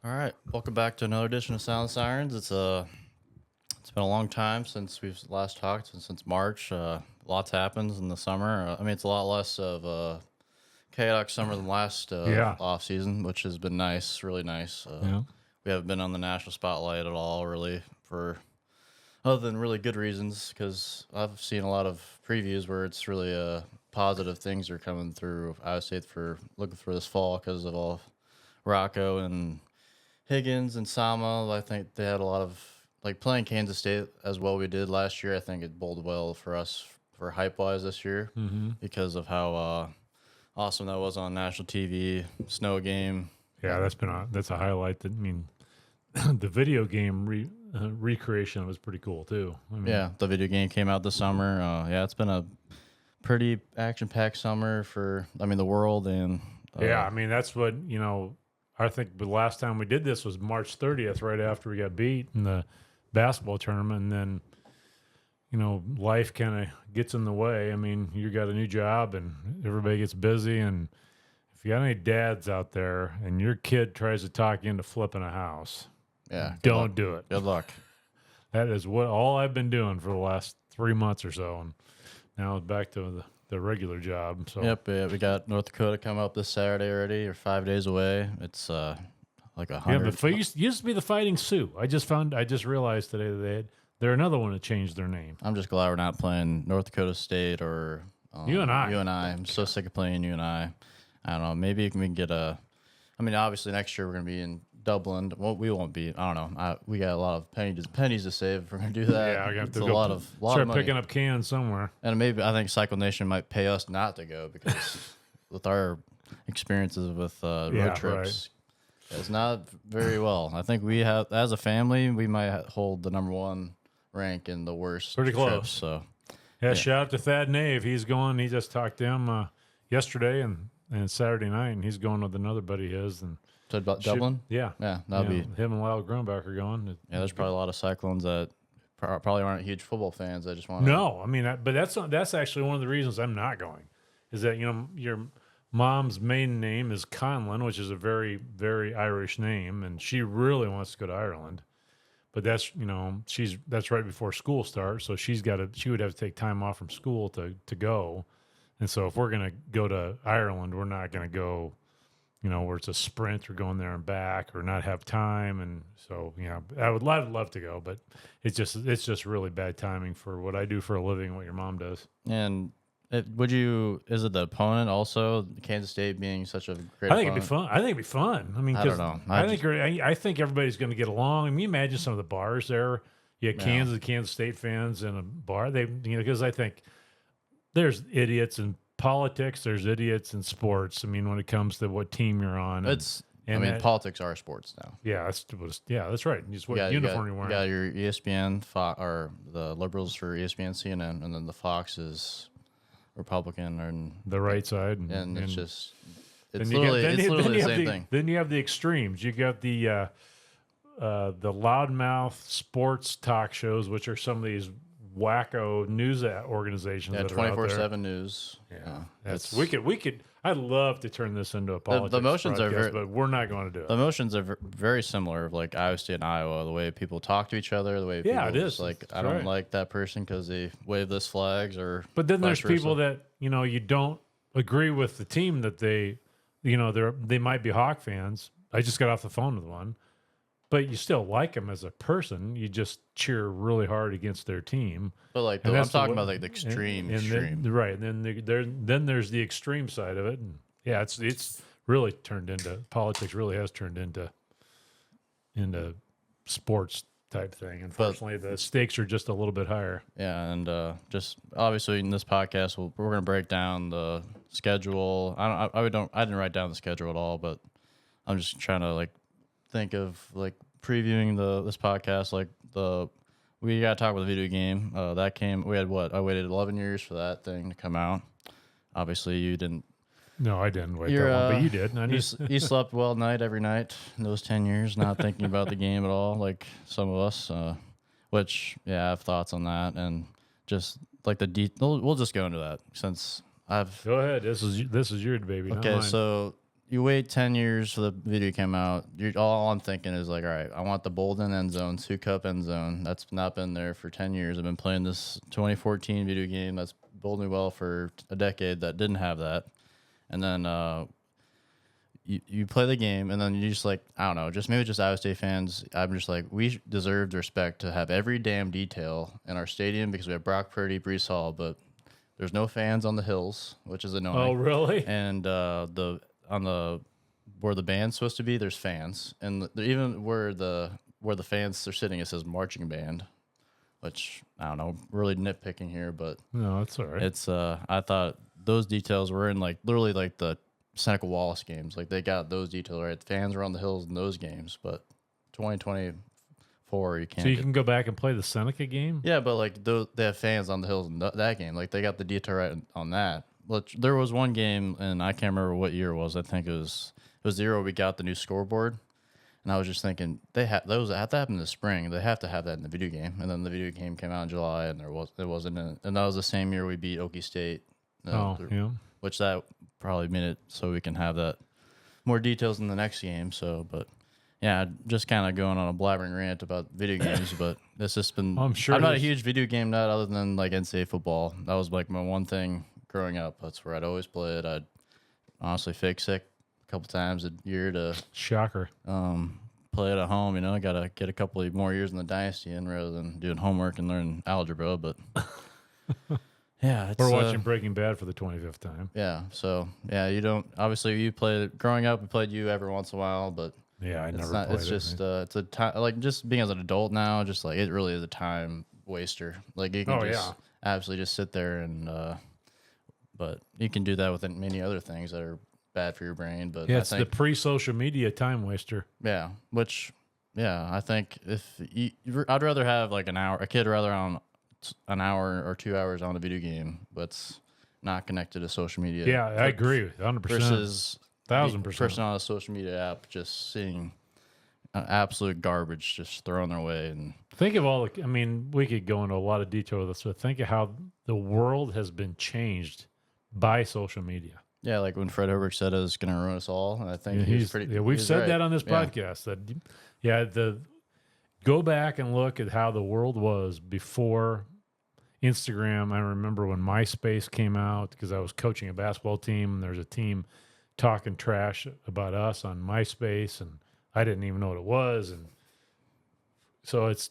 All right, welcome back to another edition of Sound the Cyrens. It's been a long time since we've last talked, since March. Lots happens in the summer. I mean, it's a lot less of a chaotic summer than last Yeah. off season, which has been nice, really nice. Yeah. We haven't been on the national spotlight at all, really, for other than really good reasons. Because I've seen a lot of previews where it's really positive things are coming through Iowa State for looking for this fall because of all Rocco and Higgins and Sama. I think they had a lot of like playing Kansas State as well we did last year. I think it bode well for us for hype wise this year because of how awesome that was on national TV. Snow game. Yeah, that's a highlight. That I mean, the video game recreation was pretty cool too. I mean, Yeah, the video game came out this summer. Yeah, it's been a pretty action packed summer for the world and yeah. I mean, that's what I think the last time we did this was March 30th, right after we got beat in the basketball tournament, and then life kind of gets in the way. I mean, you got a new job and everybody gets busy, and if you got any dads out there and your kid tries to talk you into flipping a house, yeah, don't do it. Good luck. That is what all I've been doing for the last 3 months or so, and now it's back to the regular job. So Yep, yeah, we got North Dakota coming up this Saturday already, or 5 days away. It's like 100. yeah, but used to be the Fighting Sioux. I just realized today that they're another one that changed their name. I'm just glad we're not playing North Dakota State or UNI. UNI. I'm so sick of playing UNI. I don't know. Maybe we can get a. I mean, obviously next year we're gonna be in Dublin. Well, we won't be. I don't know. We got a lot of pennies to save if we're gonna do that. Yeah, I got it's to a go lot of start money. picking up cans somewhere. And maybe I think Cyclone Nation might pay us not to go because with our experiences with road trips, it's not very well. I think we have, as a family, we might hold the #1 rank in the worst. Pretty trips, close. So Yeah, shout out to Thad Nave. He's going. He just talked to him yesterday and Saturday night, and he's going with another buddy of his. And to Dublin. yeah, That'd be. him and Lyle Grunbach are going. Yeah, there's probably a lot of Cyclones that probably aren't huge football fans. That just want No, I mean, but that's actually one of the reasons I'm not going. Is that your mom's maiden name is Conlon, which is a very, very Irish name, and she really wants to go to Ireland. But that's that's right before school starts, so she would have to take time off from school to go. And so if we're gonna go to Ireland, we're not gonna go, where it's a sprint or going there and back or not have time. And so I'd love to go, but it's just really bad timing for what I do for a living, what your mom does. And is it the opponent also? Kansas State being such a great. I think opponent? it'd be fun. I mean, I don't know. I think everybody's going to get along. I mean, imagine some of the bars there. You had Kansas State fans in a bar. Because I think there's idiots in politics. There's idiots in sports. I mean, when it comes to what team you're on, politics are sports now. Yeah, that's right. Just what uniform you're wearing. You got your ESPN, or the liberals for ESPN, CNN, and then the Fox is Republican and the right side, and it's just it's then literally the have same thing. Then you have the extremes. You got the loudmouth sports talk shows, which are some of these wacko news organizations. Yeah, that are out there. 24/7 news. Yeah, we could. I'd love to turn this into a politics. The motions broadcast, but we're not going to do it. The motions are very similar, of like Iowa State and Iowa. The way people talk to each other, the way people it is. Like, That's I don't right. like that person because they wave this flags, or. But then there's vice versa. people that you don't agree with the team that they might be Hawk fans. I just got off the phone with one, but you still like them as a person. You just cheer really hard against their team. But like, I'm talking about like the extreme. Right? And then there's the extreme side of it, and yeah, it's really turned into politics. Really has turned into sports type thing. Unfortunately, the stakes are just a little bit higher. Yeah, and just obviously in this podcast, we're going to break down the schedule. I didn't write down the schedule at all, but I'm just trying to think of previewing this podcast. We got to talk about the video game that came. We had I waited 11 years for that thing to come out. Obviously, you didn't. No, I didn't wait that long, but you did. You slept well every night in those 10 years, not thinking about the game at all, like some of us. Which I have thoughts on that, and just like the detail. We'll just go into that since I've. Go ahead. This is your baby. Okay, so you wait 10 years for the video to come out. All I'm thinking is like, all right, I want the Bolden end zone, 2-cup end zone. That's not been there for 10 years. I've been playing this 2014 video game that's bowled me well for a decade that didn't have that. And then you play the game, and then you just like, I don't know, just maybe just Iowa State fans. I'm just like, we deserve the respect to have every damn detail in our stadium because we have Brock Purdy, Brees Hall, but there's no fans on the hills, which is annoying. Oh, really? And where the band's supposed to be, there's fans, and even where the fans are sitting, it says marching band, which I don't know, really nitpicking here, but No, that's all right. it's I thought those details were in like literally like the Seneca Wallace games, like they got those details right. The fans were on the hills in those games, but 2024 you can't. So you can go back and play the Seneca game? Yeah, but like they have fans on the hills in that game. Like they got the detail right on that. But there was one game, and I can't remember what year it was. I think it was the year we got the new scoreboard, and I was just thinking that happened in the spring. They have to have that in the video game, and then the video game came out in July, and it wasn't in it. And that was the same year we beat Okie State. Yeah. Which that probably made it so we can have that more details in the next game. So, but. Yeah, just kind of going on a blabbering rant about video games, but this has been. I'm sure I'm not a huge video game nut other than like NCAA football. That was like my one thing growing up. That's where I'd always play it. I'd honestly fake sick a couple times a year to Shocker. play it at home. You know, I gotta get a couple of more years in the dynasty in rather than doing homework and learning algebra. But yeah, it's, We're watching Breaking Bad for the 25th time. Yeah, so yeah, you don't obviously you played it growing up. We played you every once in a while, but. Yeah, I never Not, played it's it. just it's a time like just being as an adult now, just like it really is a time waster. Like you can just absolutely just sit there and but you can do that with many other things that are bad for your brain. But yeah, I it's think, the pre-social media time waster. yeah, which I think if I'd rather have like an hour, a kid rather on an hour or 2 hours on a video game, but's not connected to social media. Yeah, I agree, 100%. Versus 1,000%. person on a social media app just seeing absolute garbage just thrown their way. And Think of all the, I mean, we could go into a lot of detail with this, but think of how the world has been changed by social media. yeah, like when Fred Herbert said it was going to ruin us all, and I think Yeah, he's pretty. Yeah, we've he's said right. that on this Yeah. podcast. Go back and look at how the world was before Instagram. I remember when MySpace came out because I was coaching a basketball team, and there's a team talking trash about us on MySpace, and I didn't even know what it was. And so it's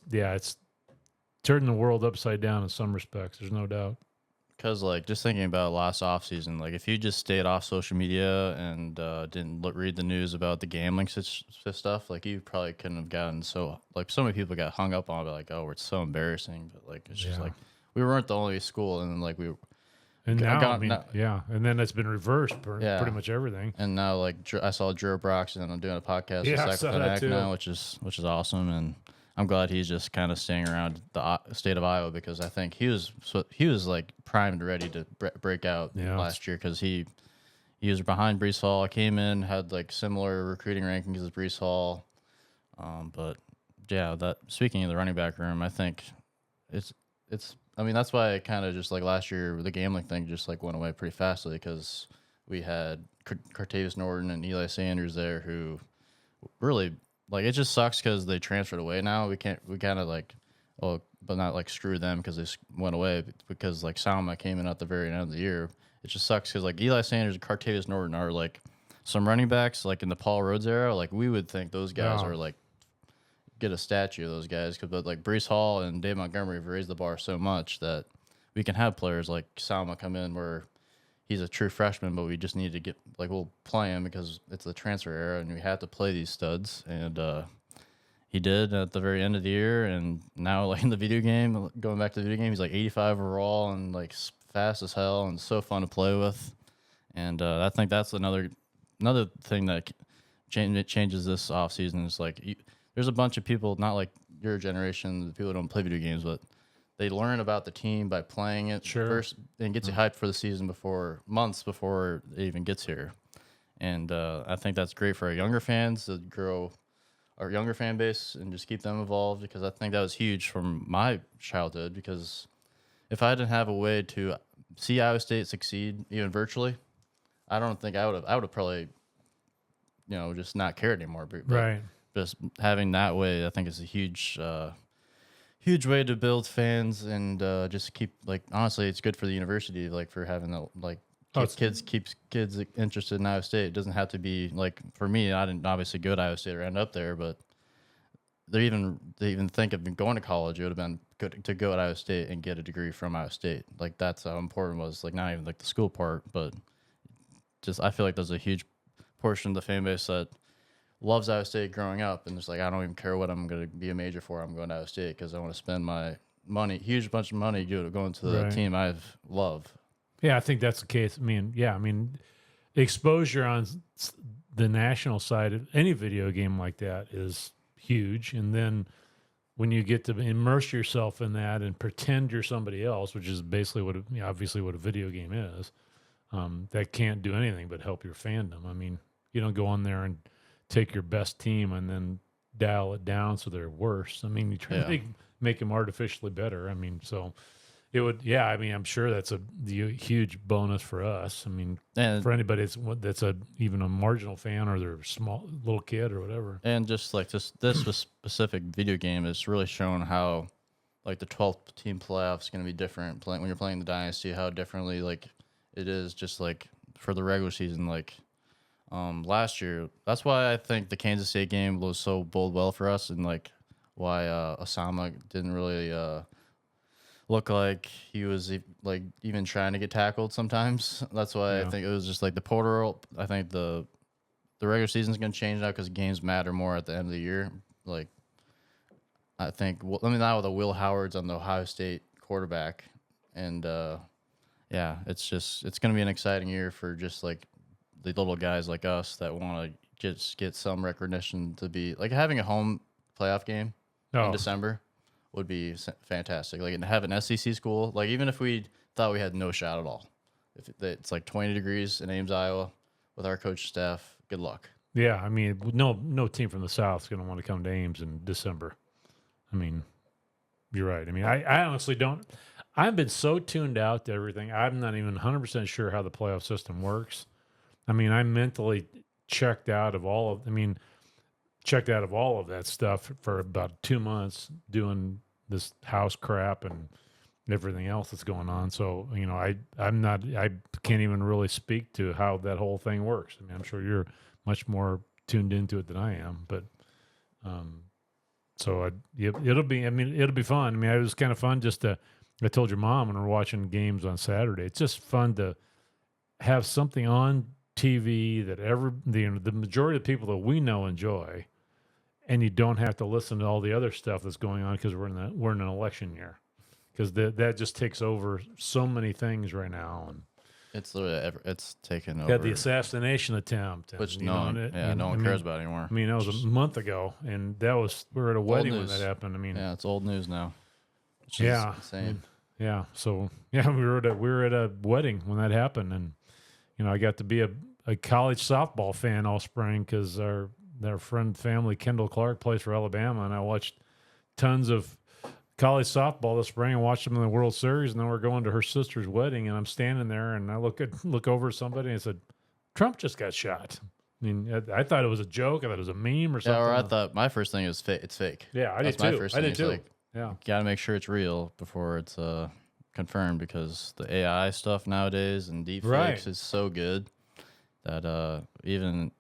turning the world upside down in some respects. There's no doubt. Because like just thinking about last offseason, like if you just stayed off social media and didn't read the news about the gambling stuff, like you probably couldn't have gotten so many people got hung up on it, like, oh, it's so embarrassing. But like it's just like we weren't the only school, and then like we. And now, and then it's been reversed for pretty much everything. And now, like I saw Drew Broxton, and I'm doing a podcast with Cyclone now, which is awesome, and I'm glad he's just kind of staying around the state of Iowa because I think he was like primed, ready to break out last year because he was behind Brees Hall. I came in, had like similar recruiting rankings as Brees Hall, but yeah, that speaking of the running back room, I think it's. I mean, that's why I kind of just like last year, the gambling thing just like went away pretty fastly because we had Cartavius Norton and Eli Sanders there who really like it just sucks because they transferred away now. We kind of like, but not like screw them because they went away because like Salma came in at the very end of the year. It just sucks because like Eli Sanders and Cartavius Norton are like some running backs like in the Paul Rhodes era. Like we would think those guys are like, get a statue of those guys but like Brees Hall and Dave Montgomery have raised the bar so much that we can have players like Salma come in where he's a true freshman, but we just need to get like we'll play him because it's the transfer era and we have to play these studs. And he did at the very end of the year, and now like in the video game, going back to the video game, he's like 85 overall and like fast as hell and so fun to play with. And I think that's another thing that changes this offseason is like there's a bunch of people, not like your generation, the people who don't play video games, but they learn about the team by playing it first and gets you hyped for the season months before it even gets here. And I think that's great for our younger fans to grow our younger fan base and just keep them involved because I think that was huge from my childhood because if I didn't have a way to see Iowa State succeed even virtually, I don't think I would have probably just not care anymore. But Right. just having that way, I think is a huge way to build fans and just keep like honestly, it's good for the university like for having the like Oh, it's, keeps kids interested in Iowa State. It doesn't have to be like for me. I didn't obviously go to Iowa State or end up there, but they even think of going to college. It would have been good to go to Iowa State and get a degree from Iowa State. Like that's how important it was. Like not even like the school part, but just I feel like there's a huge portion of the fan base that loves Iowa State growing up, and it's like I don't even care what I'm going to be a major for. I'm going to Iowa State because I want to spend my money, huge bunch of money, going to the right. team I love. Yeah, I think that's the case. I mean, exposure on the national side of any video game like that is huge, and then when you get to immerse yourself in that and pretend you're somebody else, which is basically obviously what a video game is, that can't do anything but help your fandom. I mean, you don't go on there and take your best team and then dial it down so they're worse. I mean, you try to make them artificially better. I mean, so it would, yeah. I mean, I'm sure that's the huge bonus for us. I mean, And for anybody that's even a marginal fan or they're a small little kid or whatever. and just like this specific video game is really showing how like the 12th team playoffs is going to be different when you're playing the dynasty. How differently like it is just like for the regular season like. Last year, that's why I think the Kansas State game was so bode well for us, and like why Osama didn't really look like he was like even trying to get tackled sometimes. That's why I think it was just like the portal. I think the regular season's gonna change now because games matter more at the end of the year. Like I think now with the Will Howard's on the Ohio State quarterback, and it's gonna be an exciting year for just like the little guys like us that want to just get some recognition to be like having a home playoff game in December would be fantastic. Like and have an SEC school, like even if we thought we had no shot at all, if it's like 20 degrees in Ames, Iowa, with our coach staff, good luck. Yeah, I mean, no team from the South is going to want to come to Ames in December. I mean, you're right. I mean, I honestly don't. I've been so tuned out to everything. I'm not even 100% sure how the playoff system works. I mean, I'm mentally checked out of all of that stuff for about 2 months doing this house crap and everything else that's going on. So, I can't even really speak to how that whole thing works. I mean, I'm sure you're much more tuned into it than I am, but, it'll be fun. I mean, it was kind of fun I told your mom when we're watching games on Saturday, it's just fun to have something on TV that the majority of the people that we know enjoy, and you don't have to listen to all the other stuff that's going on because we're in an election year, because that just takes over so many things right now. And it's literally it's taken over. Had the assassination attempt, which no one cares about anymore. I mean, that was a month ago, and we were at a wedding when that happened. I mean, yeah, it's old news now. Yeah, insane. Yeah, so yeah, we were at a wedding when that happened, and I got to be a college softball fan all spring because our family Kendall Clark plays for Alabama, and I watched tons of college softball this spring and watched them in the World Series, and then we're going to her sister's wedding, and I'm standing there and I look over at somebody and I said, Trump just got shot. I mean, I thought it was a joke. I thought it was a meme or something. Yeah, or I thought my first thing was it's fake. Yeah, I did too. My first thing. I did too. Like, yeah, got to make sure it's real before it's confirmed, because the AI stuff nowadays and deepfakes is so good that even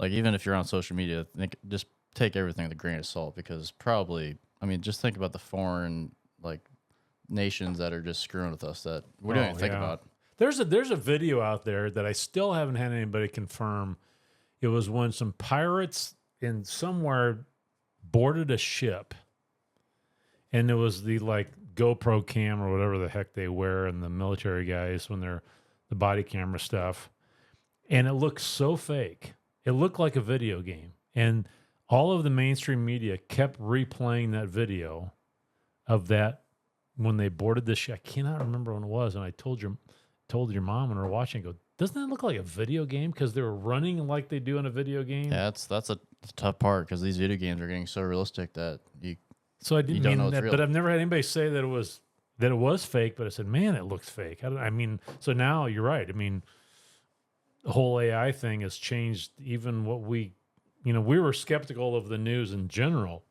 if you're on social media, just take everything with a grain of salt, because probably, I mean, just think about the foreign like nations that are just screwing with us that we don't even think about. There's a video out there that I still haven't had anybody confirm. It was when some pirates in somewhere boarded a ship, and it was the like GoPro cam or whatever the heck they wear, and the military guys when they're the body camera stuff, and it looked so fake. It looked like a video game, and all of the mainstream media kept replaying that video of that when they boarded the ship. I cannot remember when it was, and I told your mom when we were watching, go, doesn't that look like a video game? Because they were running like they do in a video game. Yeah, that's a tough part, because these video games are getting so realistic that you. So I didn't mean that, but I've never had anybody say that it was fake. But I said, man, it looks fake. I mean, so now you're right. I mean, whole AI thing has changed even what we were skeptical of the news in general,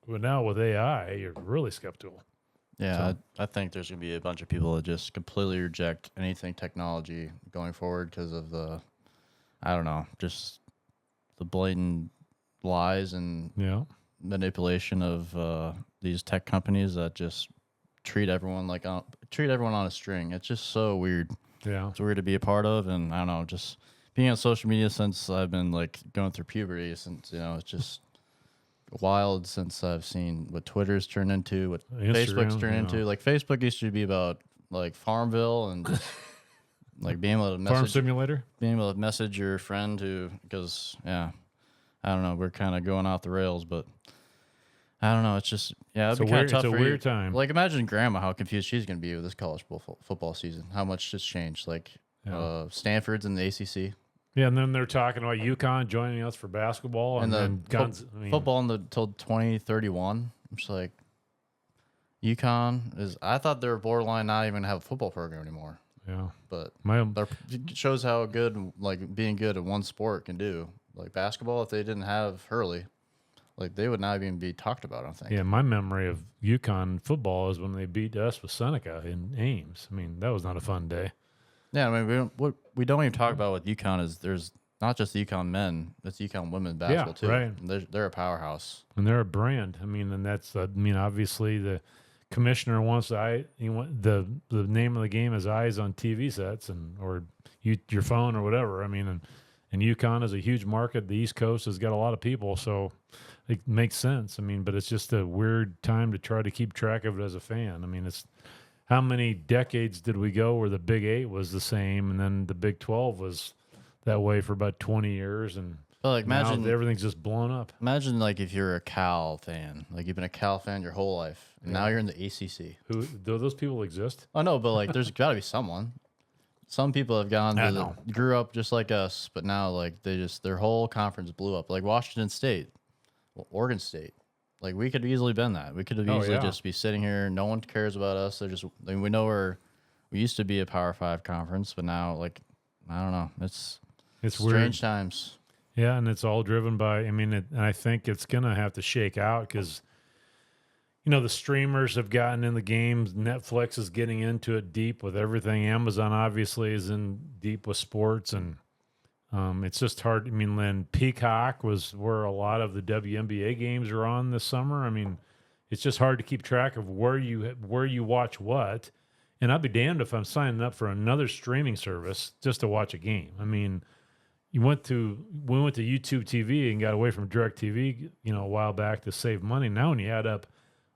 but now with AI, you're really skeptical. Yeah, So- I think there's gonna be a bunch of people that just completely reject anything technology going forward because of I don't know, just the blatant lies and Yeah. manipulation of these tech companies that just treat everyone on a string. It's just so weird. Yeah. It's weird to be a part of, and I don't know, just being on social media since I've been like going through puberty. Since it's just wild since I've seen what Twitter's turned into, what Facebook's Instagram, turned into. Like Facebook used to be about like Farmville and just like Farm Simulator. being able to message your friend because I don't know, we're kind of going off the rails, but I don't know. It's just it'd be kind of tough It's a for weird you. time. Like imagine grandma how confused she's gonna be with this college football season. How much just changed. Like Stanford's in the ACC. Yeah, and then they're talking about UConn joining us for basketball, and then football until 2031. I'm just like, UConn is. I thought they were borderline not even gonna have a football program anymore. Yeah, but my it shows how good like being good at one sport can do. Like basketball, if they didn't have Hurley, like they would not even be talked about. I don't think. Yeah, my memory of UConn football is when they beat us with Seneca in Ames. I mean, that was not a fun day. Yeah, I mean, we don't even talk about what UConn is. There's not just the UConn men; it's UConn women's basketball too. Right. They're a powerhouse, and they're a brand. I mean, and that's obviously the commissioner wants the name of the game is eyes on TV sets or your phone or whatever. I mean, and UConn is a huge market. The East Coast has got a lot of people, so it makes sense. I mean, but it's just a weird time to try to keep track of it as a fan. I mean, it's how many decades did we go where the Big 8 was the same, and then the Big 12 was that way for about 20 years, and like imagine now everything's just blown up. Imagine like if you're a Cal fan, like you've been a Cal fan your whole life, and now you're in the ACC. Who do those people exist? Oh no, but like there's got to be someone. Some people have grew up just like us, but now like their whole conference blew up. Like Washington State, Oregon State. Like we could have easily been that. We could have easily just be sitting here. No one cares about us. They're just. I mean, we know we used to be a Power 5 conference, but now like I don't know. It's strange times. Yeah, and it's all driven by. I mean, and I think it's gonna have to shake out because the streamers have gotten in the games. Netflix is getting into it deep with everything. Amazon obviously is in deep with sports, and it's just hard. I mean, then Peacock was where a lot of the WNBA games are on this summer. I mean, it's just hard to keep track of where you watch what. And I'd be damned if I'm signing up for another streaming service just to watch a game. I mean, we went to YouTube TV and got away from DirecTV, a while back to save money. Now, when you add up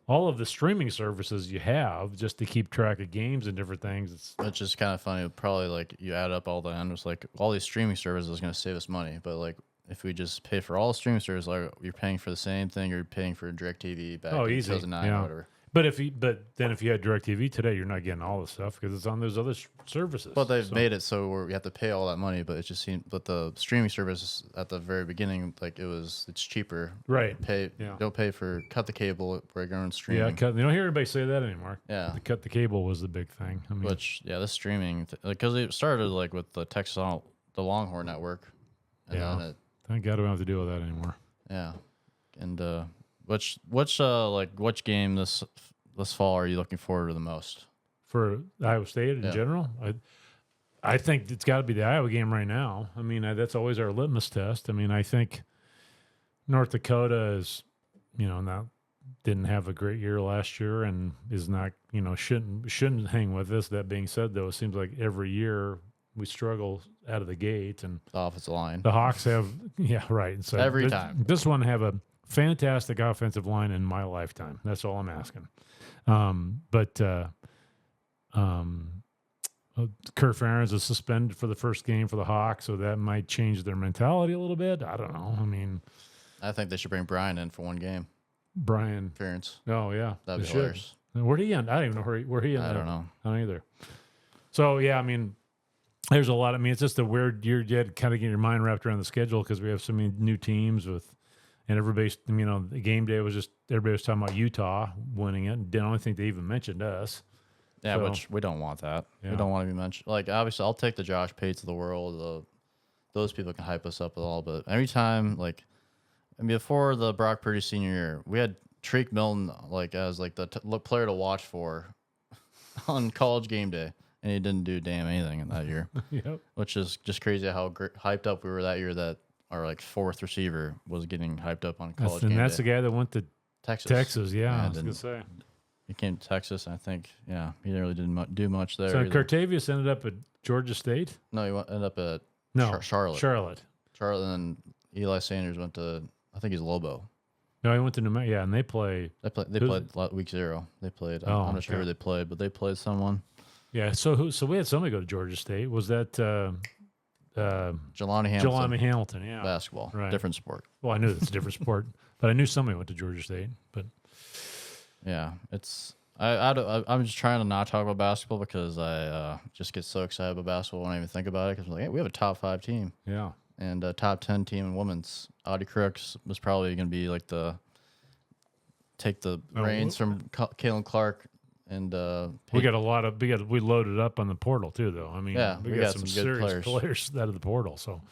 all of the streaming services you have just to keep track of games and different things, it's just kind of funny. Probably like you add up all the end, it's like all these streaming services is going to save us money, but like if we just pay for all the streaming services, like you're paying for the same thing you're paying for DirecTV back in 2009 or whatever. But then if you had DirecTV today, you're not getting all the stuff because it's on those other services. But they've made it so we have to pay all that money. But it just seemed, but the streaming service at the very beginning, like it's cheaper. Right. Don't pay for cut the cable for your own streaming. Yeah, you don't hear anybody say that anymore. Yeah, cut the cable was the big thing. I mean, the streaming because it started like with the the Longhorn Network. And then thank God we don't have to deal with that anymore. Yeah, and which game this fall are you looking forward to the most? For Iowa State in general, I think it's got to be the Iowa game right now. I mean, that's always our litmus test. I mean, I think North Dakota is, didn't have a great year last year and is not, shouldn't hang with us. That being said, though, it seems like every year we struggle out of the gate, and the offensive line. The Hawks have, right. So every time this one have a fantastic offensive line in my lifetime. That's all I'm asking. But Kurt Ferentz is suspended for the first game for the Hawks, so that might change their mentality a little bit. I don't know. I mean, I think they should bring Brian in for one game. Brian Ferentz. Oh yeah, that'd be hilarious. Where'd he end? I don't even know where he ended. I don't know. I don't either. So yeah, I mean, there's a lot. I mean, it's just a weird year. You had to kind of get your mind wrapped around the schedule because we have so many new teams and everybody's, the game day was just, everybody was talking about Utah winning it. And I don't think they even mentioned us. Yeah, which we don't want that. Yeah. We don't want to be mentioned. Like, obviously, I'll take the Josh Pates of the world, those people can hype us up a little bit. Every time, like, I mean, before the Brock Purdy senior year, we had Treek Milton like as like the player to watch for on college game day, and he didn't do damn anything in that year. Yep. Which is just crazy how hyped up we were that year that our like fourth receiver was getting hyped up on college game day. And that's the guy that went to Texas. Yeah, I was gonna say. He came to Texas, and I think, he really didn't do much there. So Cartavius ended up at Georgia State? No, he ended up at Charlotte. Charlotte, and Eli Sanders went to, I think he's Lobo. No, he went to New Mexico. Yeah, and they played week 0. They played. Oh, I'm not sure who they played, but they played someone. Yeah, so we had somebody go to Georgia State. Was that Jelani Hamilton? Jelani Hamilton, yeah. Basketball, right. Different sport. Well, I knew it's a different sport, but I knew somebody went to Georgia State. But yeah, it's I'm just trying to not talk about basketball because I just get so excited about basketball when I even think about it because I'm like, hey, we have a top 5 team. Yeah. And a top 10 team in women's. Audie Crooks was probably going to be like take the reins from Kaylin Clark. And we loaded up on the portal too, though. I mean, we got some good serious players out of the portal. So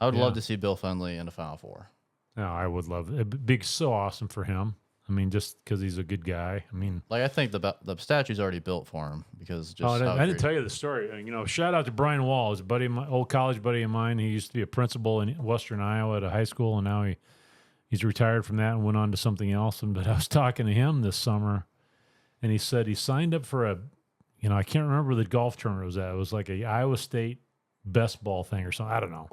I would love to see Bill Fenley in the Final Four. No, I would love it. It'd be so awesome for him. I mean, just because he's a good guy. I mean, like I think the statue's already built for him because just. I didn't tell you the story. Shout out to Brian Wall, his buddy, my old college buddy of mine. He used to be a principal in Western Iowa at a high school, and now he's retired from that and went on to something else. But I was talking to him this summer, and he said he signed up for I can't remember where the golf tournament was at. It was like a Iowa State best ball thing or something. I don't know.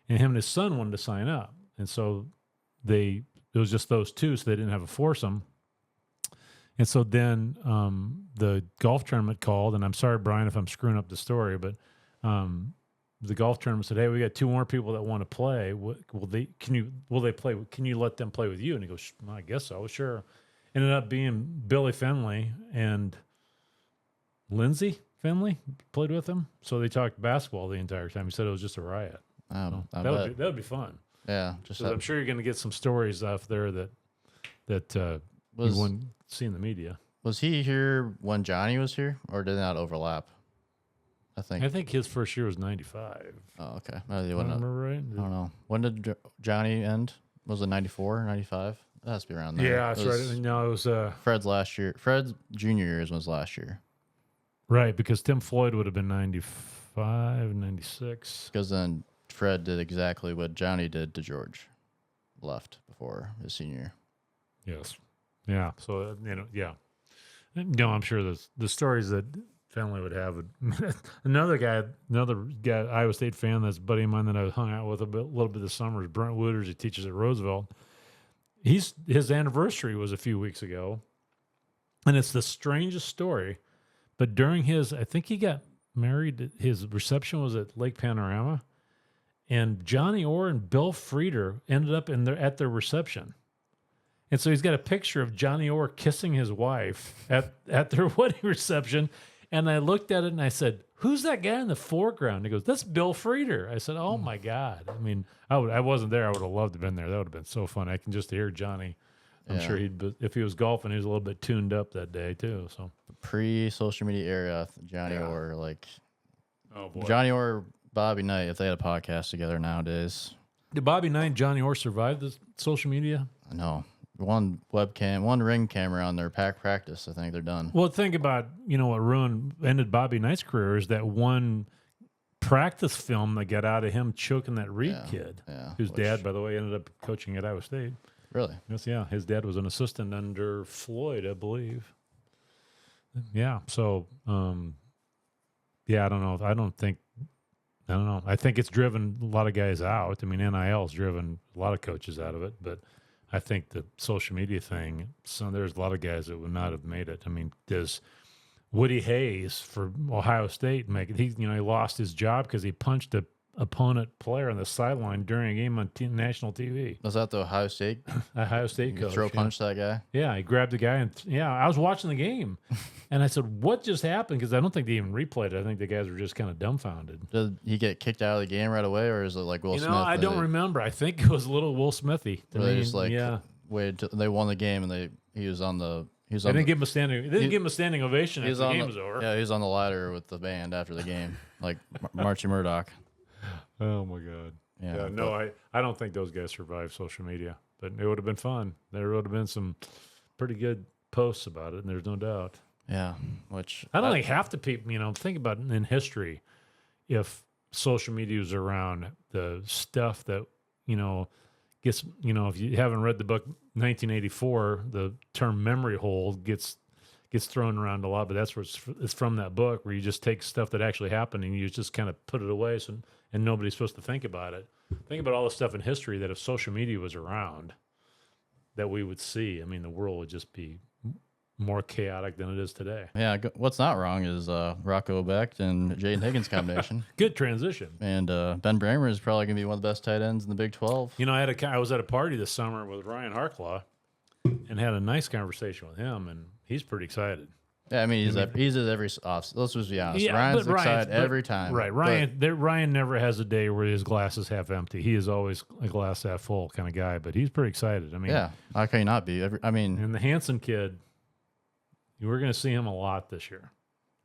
And him and his son wanted to sign up, and so it was just those two, so they didn't have a foursome. And so then the golf tournament called, and I'm sorry, Brian, if I'm screwing up the story, but the golf tournament said, "Hey, we got 2 more people that want to play. Can you let them play with you?" And he goes, "I guess so, sure." Ended up being Billy Fenley and Lindsey Fenley played with him, so they talked basketball the entire time. He said it was just a riot. That would be fun. Yeah, I'm sure you're going to get some stories out there that you wouldn't see in the media. Was he here when Johnny was here, or did that overlap? I think his first year was 95. Oh, okay. I remember right? I don't know. When did Johnny end? Was it 94, 95? That has to be around there. Yeah, that's right. No, it was Fred's last year. Fred's junior years was last year. Right, because Tim Floyd would have been 95, 96. Because then Fred did exactly what Johnny did to George. Left before his senior year. Yes. Yeah. So, yeah. No, I'm sure the stories that family would have. Another guy, Iowa State fan that's a buddy of mine that I hung out with a little bit this summer is Brent Wooters. He teaches at Roosevelt. His anniversary was a few weeks ago, and it's the strangest story. But during I think he got married. His reception was at Lake Panorama. And Johnny Orr and Bill Frieder ended up at their reception. And so he's got a picture of Johnny Orr kissing his wife at their wedding reception. And I looked at it and I said, "Who's that guy in the foreground?" He goes, "That's Bill Frieder." I said, "Oh my God." I mean, I wasn't there. I would have loved to have been there. That would have been so fun. I can just hear Johnny. I'm sure if he was golfing, he was a little bit tuned up that day too. So pre-social media era, Johnny Orr, oh boy, Johnny Orr, Bobby Knight, if they had a podcast together nowadays. Did Bobby Knight and Johnny Orr survive the social media? No. One webcam, one ring camera on their practice. I think they're done. Well, think about, what ended Bobby Knight's career is that one practice film that got out of him choking that Reed kid, whose dad, by the way, ended up coaching at Iowa State. Really? Yes, yeah. His dad was an assistant under Floyd, I believe. Yeah. So, I don't know. I don't know. I think it's driven a lot of guys out. I mean, NIL's driven a lot of coaches out of it, but I think the social media thing, there's a lot of guys that would not have made it. I mean, does Woody Hayes for Ohio State make it? He lost his job because he punched a opponent player on the sideline during a game on national TV. Was that the Ohio State? Ohio State coach. Throw punch that guy? Yeah, he grabbed the guy I was watching the game, and I said, "What just happened?" Because I don't think they even replayed it. I think the guys were just kind of dumbfounded. Did he get kicked out of the game right away, or is it like Will Smith? I don't remember. I think it was a little Will Smithy. They just waited till they won the game, and he was on the. They didn't give him a standing ovation after the game was over. Yeah, he was on the ladder with the band after the game, like Marchie Murdoch. Oh my God. Yeah, No, I don't think those guys survived social media, but it would have been fun. There would have been some pretty good posts about it, and there's no doubt. yeah. Which I don't think half the people, think about it in history, if social media was around, the stuff that, gets, if you haven't read the book 1984, the term memory hole gets thrown around a lot, but that's where it's from, that book, where you just take stuff that actually happened and you just kind of put it away, and nobody's supposed to think about it. Think about all the stuff in history that if social media was around, that we would see. I mean, the world would just be more chaotic than it is today. Yeah, what's not wrong is Rocco Becht and Jaden Higgins combination. Good transition. And Ben Bramer is probably going to be one of the best tight ends in the Big 12. I was at a party this summer with Ryan Harklaw and had a nice conversation with him, and he's pretty excited. Yeah, I mean, he's at every off. Let's just be honest. Ryan's excited every time. Right. Ryan never has a day where his glass is half empty. He is always a glass half full kind of guy, but he's pretty excited. I mean, yeah, how can you not be? And the Hanson kid, we're going to see him a lot this year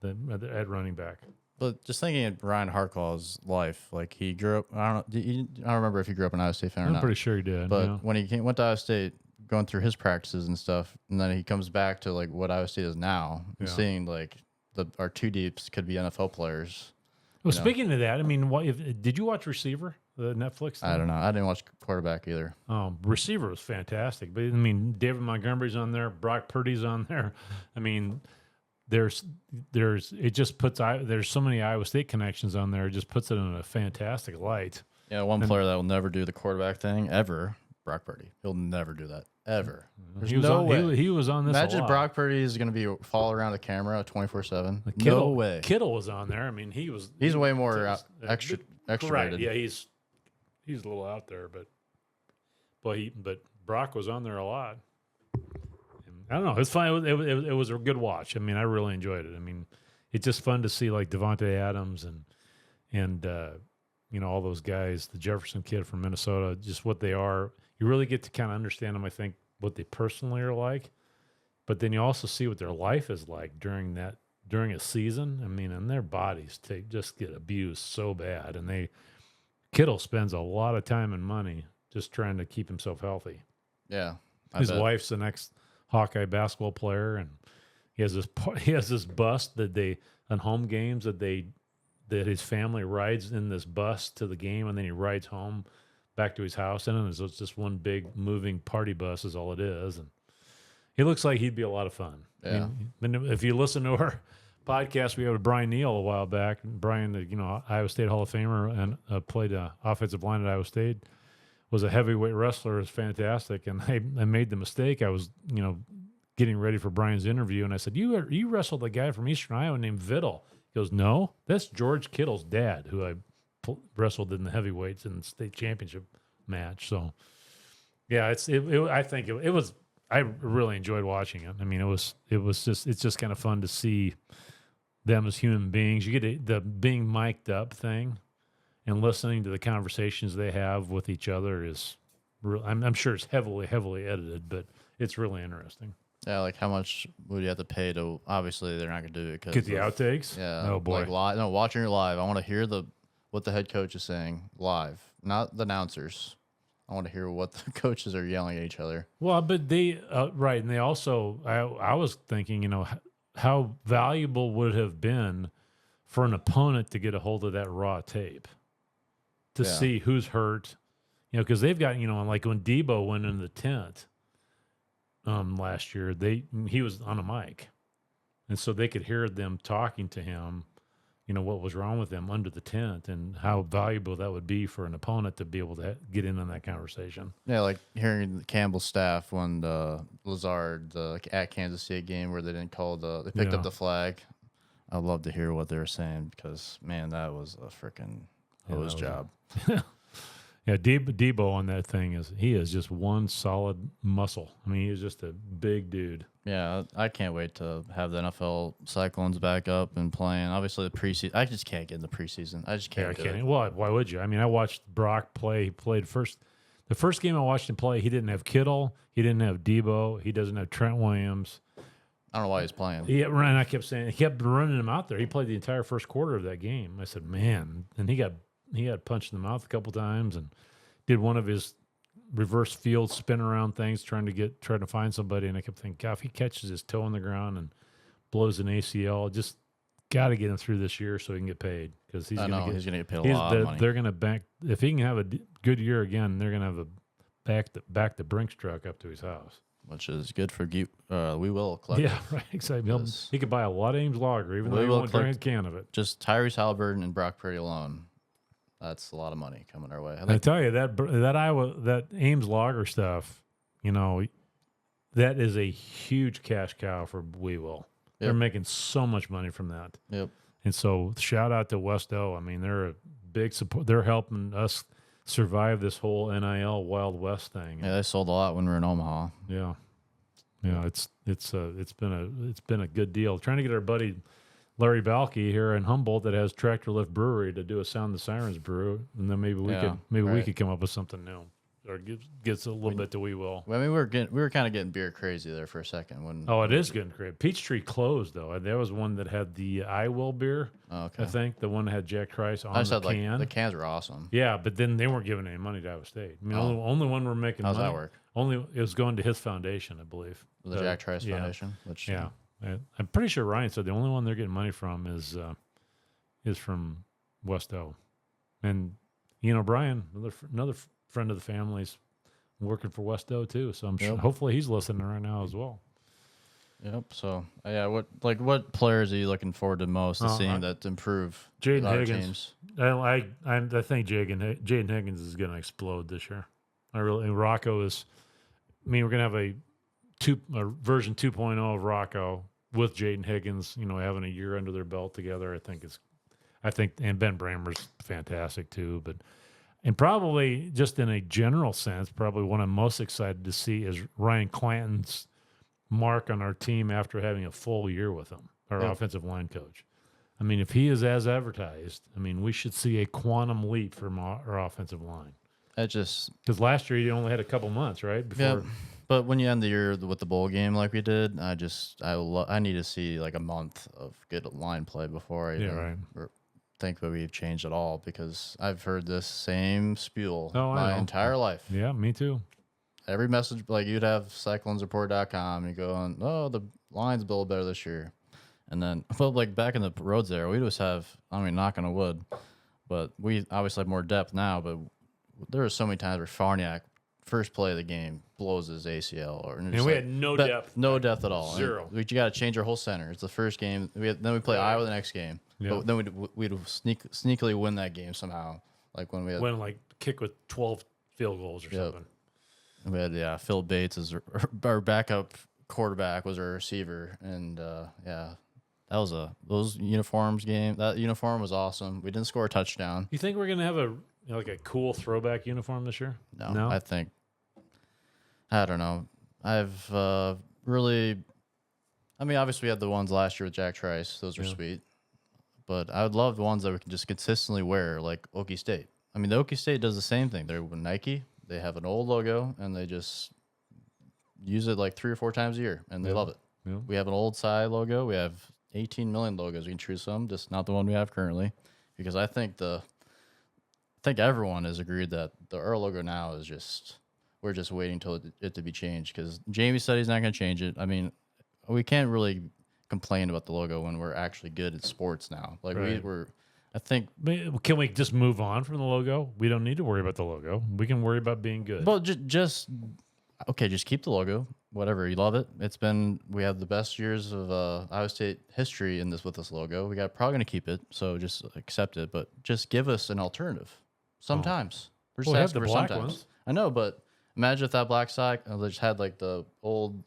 at running back. But just thinking of Ryan Harklaw's life, like he grew up, I don't remember if he grew up an Iowa State fan or not. I'm pretty sure he did. But when he went to Iowa State, going through his practices and stuff, and then he comes back to like what Iowa State is now, and seeing like our two deeps could be NFL players. Well, speaking of that, I mean, did you watch Receiver, the Netflix thing? I don't know. I didn't watch quarterback either. Receiver was fantastic, but I mean, David Montgomery's on there, Brock Purdy's on there. I mean, there's so many Iowa State connections on there. It just puts it in a fantastic light. Yeah, one player that will never do the quarterback thing ever, Brock Purdy. He'll never do that ever. There's no way. He was on this. Imagine a lot. Brock Purdy is going to be fall around a camera 24/7. No way. Kittle was on there. I mean, he's way more extroverted. Right. Yeah, he's a little out there, but Brock was on there a lot. And I don't know. It's fine. It was a good watch. I mean, I really enjoyed it. I mean, it's just fun to see like Devontae Adams and all those guys, the Jefferson kid from Minnesota, just what they are. You really get to kind of understand them, I think, what they personally are like. But then you also see what their life is like during a season. I mean, and their bodies just get abused so bad. And Kittle spends a lot of time and money just trying to keep himself healthy. Yeah. His wife's the next Hawkeye basketball player, and he has this bus on home games that his family rides in this bus to the game, and then he rides home back to his house, and it's just one big moving party bus is all it is. And he looks like he'd be a lot of fun. Yeah. I mean, if you listen to our podcast, we had Brian Neal a while back. Brian, Iowa State Hall of Famer, and played offensive line at Iowa State, was a heavyweight wrestler, is fantastic. And I made the mistake. I was, getting ready for Brian's interview, and I said, you wrestled a guy from Eastern Iowa named Vittle. He goes, no, that's George Kittle's dad, who I wrestled in the heavyweights in the state championship match. So, yeah, I think it was. I really enjoyed watching it. I mean, it's just kind of fun to see them as human beings. You get the being mic'd up thing, and listening to the conversations they have with each other is. I'm sure it's heavily edited, but it's really interesting. Yeah, like how much would you have to pay to? Obviously, they're not going to do it. Get the outtakes. Yeah. Oh boy. Watching your live. I want to hear what the head coach is saying live, not the announcers. I want to hear what the coaches are yelling at each other. Well, but they right, and they also. I was thinking, how valuable would it have been for an opponent to get a hold of that raw tape to see who's hurt, because they've got like when Debo went into the tent. Last year, he was on a mic, and so they could hear them talking to him, what was wrong with him under the tent, and how valuable that would be for an opponent to be able to get in on that conversation. Yeah, like hearing Campbell's staff when Lazard at Kansas City game where they didn't call they picked up the flag. I'd love to hear what they were saying because man, that was a freaking hose job. Yeah, Debo on that thing is just one solid muscle. I mean, he is just a big dude. Yeah, I can't wait to have the NFL Cyclones back up and playing. Obviously, the preseason. I just can't get in the preseason. I just can't. Yeah, I can't. Well, why would you? I mean, I watched Brock play. He played the first game I watched him play. He didn't have Kittle. He didn't have Debo. He doesn't have Trent Williams. I don't know why he's playing. Yeah, I kept saying he kept running him out there. He played the entire first quarter of that game. I said, man, and he got punched in the mouth a couple times and did one of his reverse field spin around things trying to find somebody. And I kept thinking, God, if he catches his toe on the ground and blows an ACL, just got to get him through this year so he can get paid, because he's going to get paid a lot of money. They're going to bank, if he can have a good year again, they're going to have a back the Brinks truck up to his house, which is good for We Will collect. Yeah, right. Exactly. He could buy a lot of Ames lager, even though he won't drink a can of it. Just Tyrese Halliburton and Brock Purdy alone. That's a lot of money coming our way. I tell you, that Ames lager stuff, that is a huge cash cow for We Will. Yep. They're making so much money from that. Yep. And so shout out to Westo. I mean, they're a big support. They're helping us survive this whole NIL Wild West thing. Yeah, they sold a lot when we were in Omaha. Yeah. Yeah, it's been a good deal. Trying to get our buddy Larry Balke here in Humboldt that has Tractor Lift Brewery to do a Sound the Sirens brew, and then maybe we could come up with something new. Or gets a little bit to We Will. Well, I mean, we were kind of getting beer crazy there for a second. It is getting crazy. Peachtree closed though. That was one that had the I Will beer. Oh, okay. I think the one that had Jack Trice on the can. Like, the cans were awesome. Yeah, but then they weren't giving any money to Iowa State. I mean, only one we're making. How's money. That work? Only it was going to his foundation, I believe. The Jack Trice Foundation. I'm pretty sure Ryan said the only one they're getting money from is from Westo, and Brian, another friend of the family's working for Westo too, so I'm sure hopefully he's listening right now as well. Yep. So what players are you looking forward to most to seeing that improve Jaden our Higgins. teams? I think Jaden Higgins is going to explode this year. And Rocco is. I mean, we're going to have a version 2.0 of Rocco with Jaden Higgins. Having a year under their belt together. I think, and Ben Bramer's fantastic too, but. And probably just in a general sense, probably what I'm most excited to see is Ryan Clanton's mark on our team after having a full year with him, our offensive line coach. I mean, if he is as advertised, we should see a quantum leap from our offensive line. Because last year you only had a couple months, right? Yeah, but when you end the year with the bowl game like we did, I need to see like a month of good line play before I even think that we've changed at all, because I've heard this same spiel my entire life. Yeah, me too. Every message, like you'd have cyclonesreport.com, and you go on, the line's built better this year. And then, like back in the roads there, we just have, knock on wood, but we obviously have more depth now, but there were so many times where Farniak, first play of the game, blows his ACL. And we had no depth. No depth at all. Zero. You got to change our whole center. It's the first game. Then we play Iowa the next game. Yeah. But then we'd sneakily win that game somehow. Like when we had kick with 12 field goals or something. And we had Phil Bates as our backup quarterback was our receiver, and that was those uniforms game. That uniform was awesome. We didn't score a touchdown. You think we're gonna have a cool throwback uniform this year? No? I don't know. I've really. Obviously we had the ones last year with Jack Trice. Those were sweet. But I would love the ones that we can just consistently wear, like Okie State. The Okie State does the same thing. They're with Nike. They have an old logo, and they just use it like 3 or 4 times a year, and they love it. Yeah. We have an old Cy logo. We have 18 million logos. We can choose some, just not the one we have currently, because I think everyone has agreed that our logo now is we're just waiting until it to be changed, because Jamie said he's not going to change it. We can't really complain about the logo when we're actually good at sports now. Can we just move on from the logo? We don't need to worry about the logo. We can worry about being good. Well, just keep the logo. Whatever, you love it. We have the best years of Iowa State history with this logo. We probably going to keep it, so just accept it. But just give us an alternative. Sometimes we have the black ones. I know, but imagine if that black sock just had like the old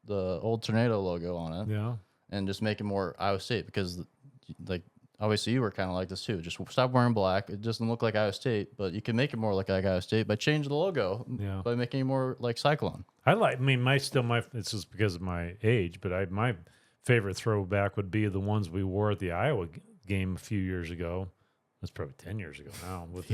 tornado logo on it. Yeah. And just make it more Iowa State, because, like, obviously you were kind of like this too. Just stop wearing black. It doesn't look like Iowa State, but you can make it more like Iowa State by changing the logo. Yeah. By making it more like Cyclone. It's just because of my age, but my favorite throwback would be the ones we wore at the Iowa game a few years ago. That's probably 10 years ago now. With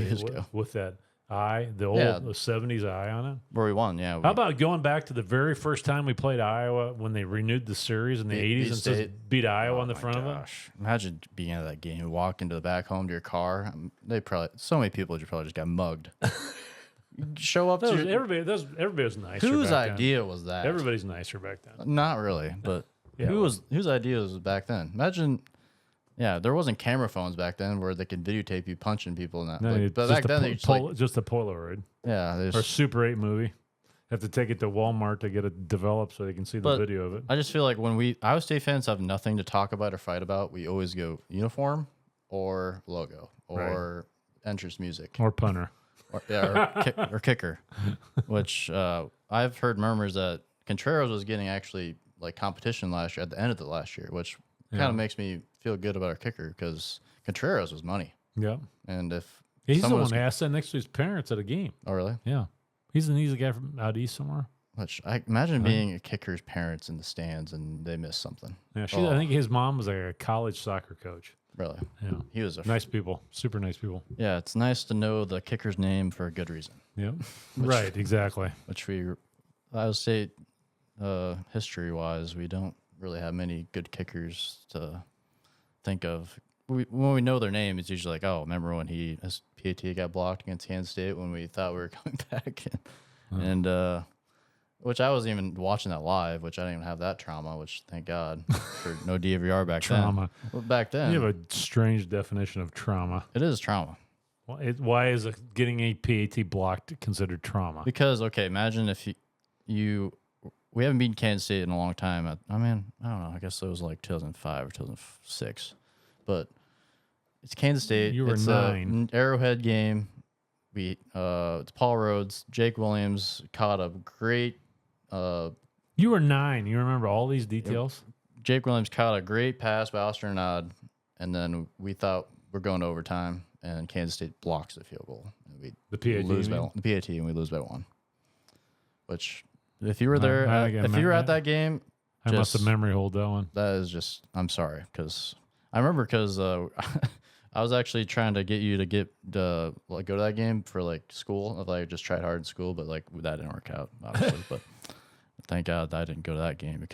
that The old Yeah. the 70s eye on it. where we won. Yeah. How about going back to the very first time we played Iowa when they renewed the series in the 80s and says beat Iowa on the front of it? Imagine being at that game, walk into the back home to your car. So many people probably just got mugged. Show up to Everybody was nicer. whose back idea was that? Then. Everybody's nicer back then. Not really, but Yeah, whose idea was it back then? Imagine, yeah, there wasn't camera phones back then where they could videotape you punching people and that. No, But back then, just a Polaroid yeah, or Super 8 movie. Have to take it to Walmart to get it developed so they can see the video of it. I just feel like when Iowa State fans have nothing to talk about or fight about, we always go uniform or logo or entrance music Or punter. or kicker, which I've heard murmurs that Contreras was getting actually like competition last year at the end of the last year, which kind of makes me feel good about our kicker because Contreras was money. Yeah. And if He's the someone one that sat next to his parents at a game. Oh, really? Yeah. He's a guy from out east somewhere. Which I imagine being a kicker's parents in the stands and they miss something. Yeah, I think his mom was like a college soccer coach. Really? Yeah. He was Nice people. Super nice people. Yeah, it's nice to know the kicker's name for a good reason. Yeah. Right, exactly. Which Iowa State, history-wise, we don't really have many good kickers to think of. When we know their name, it's usually like, oh, remember when his PAT got blocked against Kansas State when we thought we were coming back? And which I wasn't even watching that live, which I didn't even have that trauma, which thank God for no DVR back Trauma. then. Well, back then. You have a strange definition of trauma. It is trauma. Why is getting a PAT blocked considered trauma? Because, okay, imagine if we haven't beaten Kansas State in a long time. I don't know. I guess it was like 2005 or 2006. But it's Kansas State. You were it's 9. An Arrowhead game. It's Paul Rhodes. Jake Williams caught a great. You were 9. You remember all these details? Jake Williams caught a great pass by Osternod, and then we thought we're going to overtime, and Kansas State blocks the field goal. And the PAT, lose by the PAT, and we lose by 1. Which, if you were there, if you were at that game, I must have memory hold that one. That is just. I'm sorry because I remember I was actually trying to get you to go to that game for like school. I just tried hard in school, but like that didn't work out, obviously. But thank God that I didn't go to that game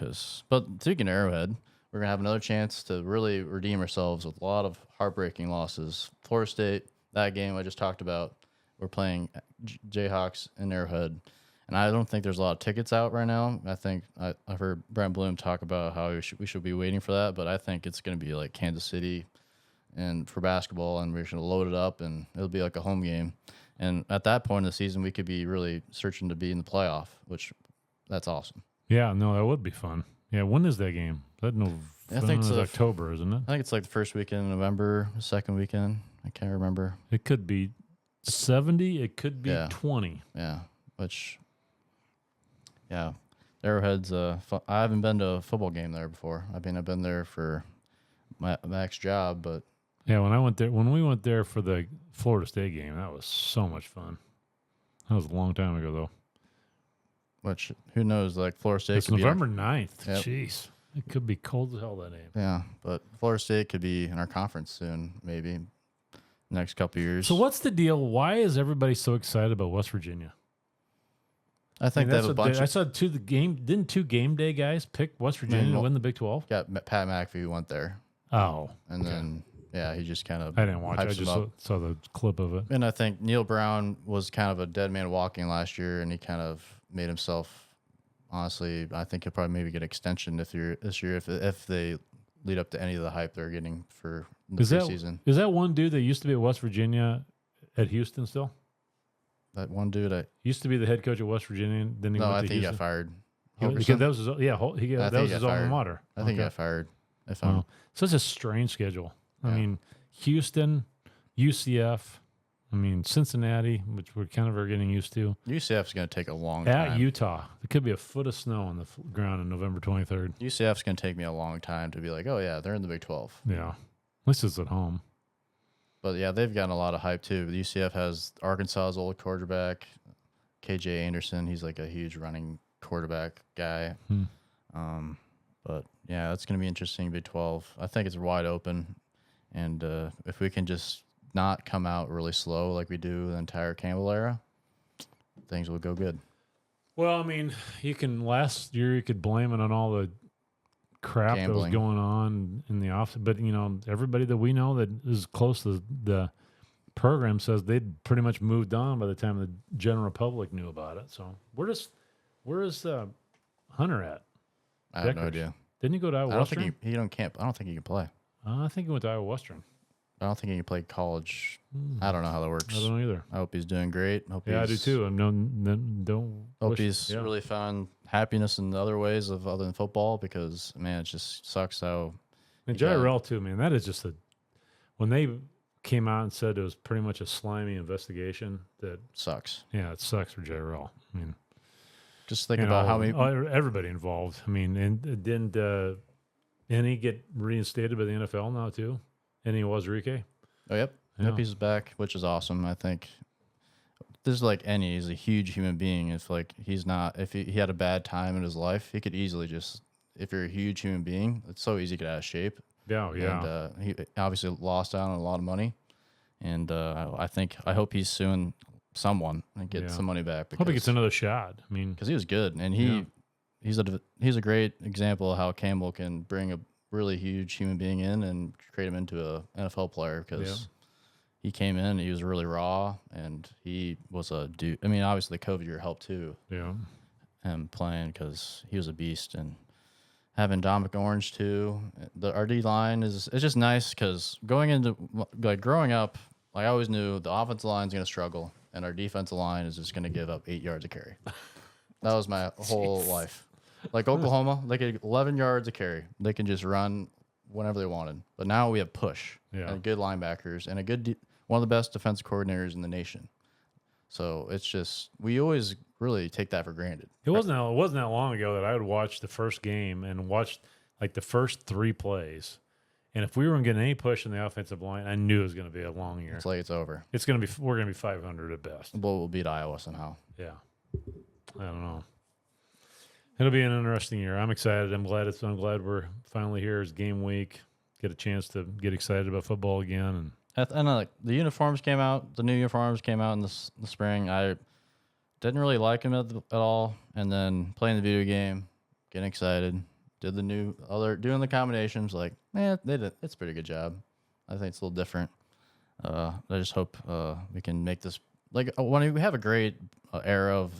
But speaking of Arrowhead, we're gonna have another chance to really redeem ourselves with a lot of heartbreaking losses. Florida State, that game I just talked about. We're playing Jayhawks in Arrowhead, and I don't think there's a lot of tickets out right now. I think I've heard Brent Bloom talk about how we should be waiting for that, but I think it's gonna be like Kansas City. And for basketball, and we're just going to load it up, and it'll be like a home game. And at that point in the season, we could be really searching to be in the playoff, which that's awesome. Yeah, no, that would be fun. Yeah, when is that game? I think it's October, isn't it? I think it's like the first weekend in November, the second weekend. I can't remember. It could be 70. It could be 20. Yeah, Arrowhead's fun. I haven't been to a football game there before. I've been there for my ex job, but. Yeah, when we went there for the Florida State game, that was so much fun. That was a long time ago, though. Which, who knows, like Florida State it's could November 9th. Yep. Jeez. It could be cold as hell that day. Yeah, but Florida State could be in our conference soon, maybe next couple of years. So what's the deal? Why is everybody so excited about West Virginia? I think they have a bunch. I saw didn't 2 game day guys pick West Virginia to win the Big 12? Yeah, Pat McAfee went there. Oh. And then, he just kind of. I didn't watch it. I just saw the clip of it. And I think Neil Brown was kind of a dead man walking last year, and he kind of made himself. Honestly, I think he'll probably maybe get extension this year if they lead up to any of the hype they're getting for the preseason. Is that one dude that used to be at West Virginia at Houston still? That one dude used to be the head coach at West Virginia. Then I think he got fired. Because that was his, that was his alma mater. I think he got fired. Such a strange schedule. I mean, Houston, UCF, Cincinnati, which we're kind of are getting used to. UCF's going to take a long time. At Utah. There could be a foot of snow on the ground on November 23rd. UCF's going to take me a long time to be like, oh, yeah, they're in the Big 12. Yeah. At least it's at home. But, yeah, they've gotten a lot of hype, too. The UCF has Arkansas's old quarterback, KJ Anderson. He's like a huge running quarterback guy. But, yeah, that's going to be interesting, Big 12. I think it's wide open. And if we can just not come out really slow like we do the entire Campbell era, things will go good. Well, I mean, last year you could blame it on all the crap that was Gambling. going on in the office, but everybody that we know that is close to the program says they'd pretty much moved on by the time the general public knew about it. So where is Hunter at? I have no Deckers. idea. Didn't he go to Iowa I don't Western? think he don't camp. I don't think he can play. I think he went to Iowa Western. I don't think he can play college. I don't know how that works. I don't know either. I hope he's doing great. I do too. And don't Hope he's really found happiness in other ways other than football, because man, it just sucks how. And Jairell too, man. That is just when they came out and said it was pretty much a slimy investigation. That sucks. Yeah, it sucks for Jairell. I mean, just think about how many everybody involved. I mean, and didn't Ennie get reinstated by the NFL now too? Ennie Wazirike. Oh, yep. Yeah. Yep, he's back, which is awesome. I think this is like Ennie. He's a huge human being. If he had a bad time in his life, he could easily if you're a huge human being, it's so easy to get out of shape. Yeah, yeah. And he obviously lost out on a lot of money. And I hope he's suing someone and get some money back. Hope he gets another shot. I mean, because he was good, and he's a great example of how Campbell can bring a really huge human being in and create him into a NFL player, because he came in, he was really raw, and he was a dude. I mean, obviously the COVID year helped too. Yeah, him playing, because he was a beast, and having Dominic Orange too. The RD line it's just nice, because growing up, I always knew the offensive line is going to struggle, and our defensive line is just going to give up 8 yards a carry. That was my whole life. Like Oklahoma, they get 11 yards a carry. They can just run whenever they wanted. But now we have push and good linebackers and one of the best defensive coordinators in the nation. So it's just, we always really take that for granted. It wasn't that long ago that I would watch the first game and watch like the first 3 plays. And if we weren't getting any push in the offensive line, I knew it was going to be a long year. It's like it's over. We're going to be 500 at best. But we'll beat Iowa somehow. Yeah. I don't know. It'll be an interesting year. I'm excited. I'm glad we're finally here. It's game week. Get a chance to get excited about football again. And the uniforms came out. The new uniforms came out in the spring. I didn't really like them at all. And then playing the video game, getting excited. Did doing the combinations. Like, man, they did. It's a pretty good job. I think it's a little different. I just hope we can make this, like, when we have a great era of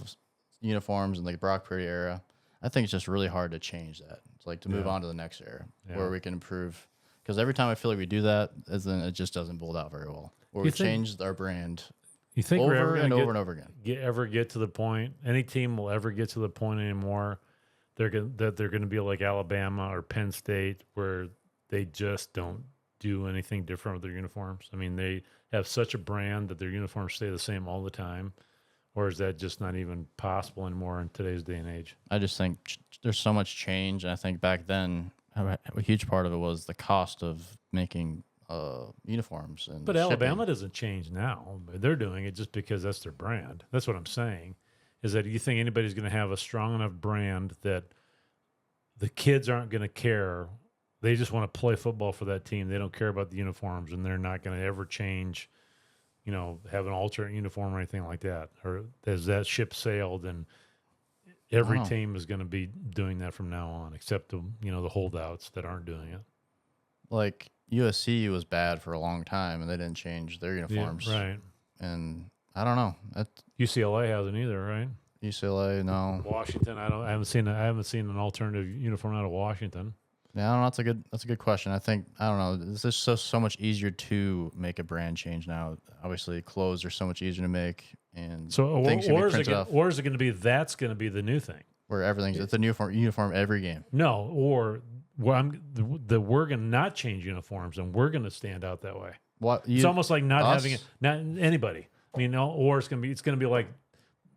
uniforms in the Brock Purdy era, I think it's just really hard to change that. It's like to move on to the next era where we can improve. Because every time I feel like we do that, then it just doesn't build out very well. Or we changed our brand you think over we're ever and over and over again. Get to the point, any team will ever get to the point anymore that they're going to be like Alabama or Penn State, where they just don't do anything different with their uniforms? I mean, they have such a brand that their uniforms stay the same all the time. Or is that just not even possible anymore in today's day and age? I just think there's so much change. And I think back then, a huge part of it was the cost of making uniforms. But shipping. Alabama doesn't change now. They're doing it just because that's their brand. That's what I'm saying, is that you think anybody's going to have a strong enough brand that the kids aren't going to care. They just want to play football for that team. They don't care about the uniforms, and they're not going to ever change, have an alternate uniform or anything like that. Or has that ship sailed, and every team is going to be doing that from now on, except the holdouts that aren't doing it. Like USC was bad for a long time, and they didn't change their uniforms. Yeah, right. And I don't know. UCLA hasn't either, right? UCLA, no. Washington, I haven't seen an alternative uniform out of Washington. Yeah, I don't know. That's a good question. I don't know. It's just so much easier to make a brand change now. Obviously, clothes are so much easier to make, and things can be printed off. Or is it going to be that's going to be the new thing? Where it's a uniform every game. No, or we're going to not change uniforms, and we're going to stand out that way. It's almost like not having not anybody. I mean, or it's going to be like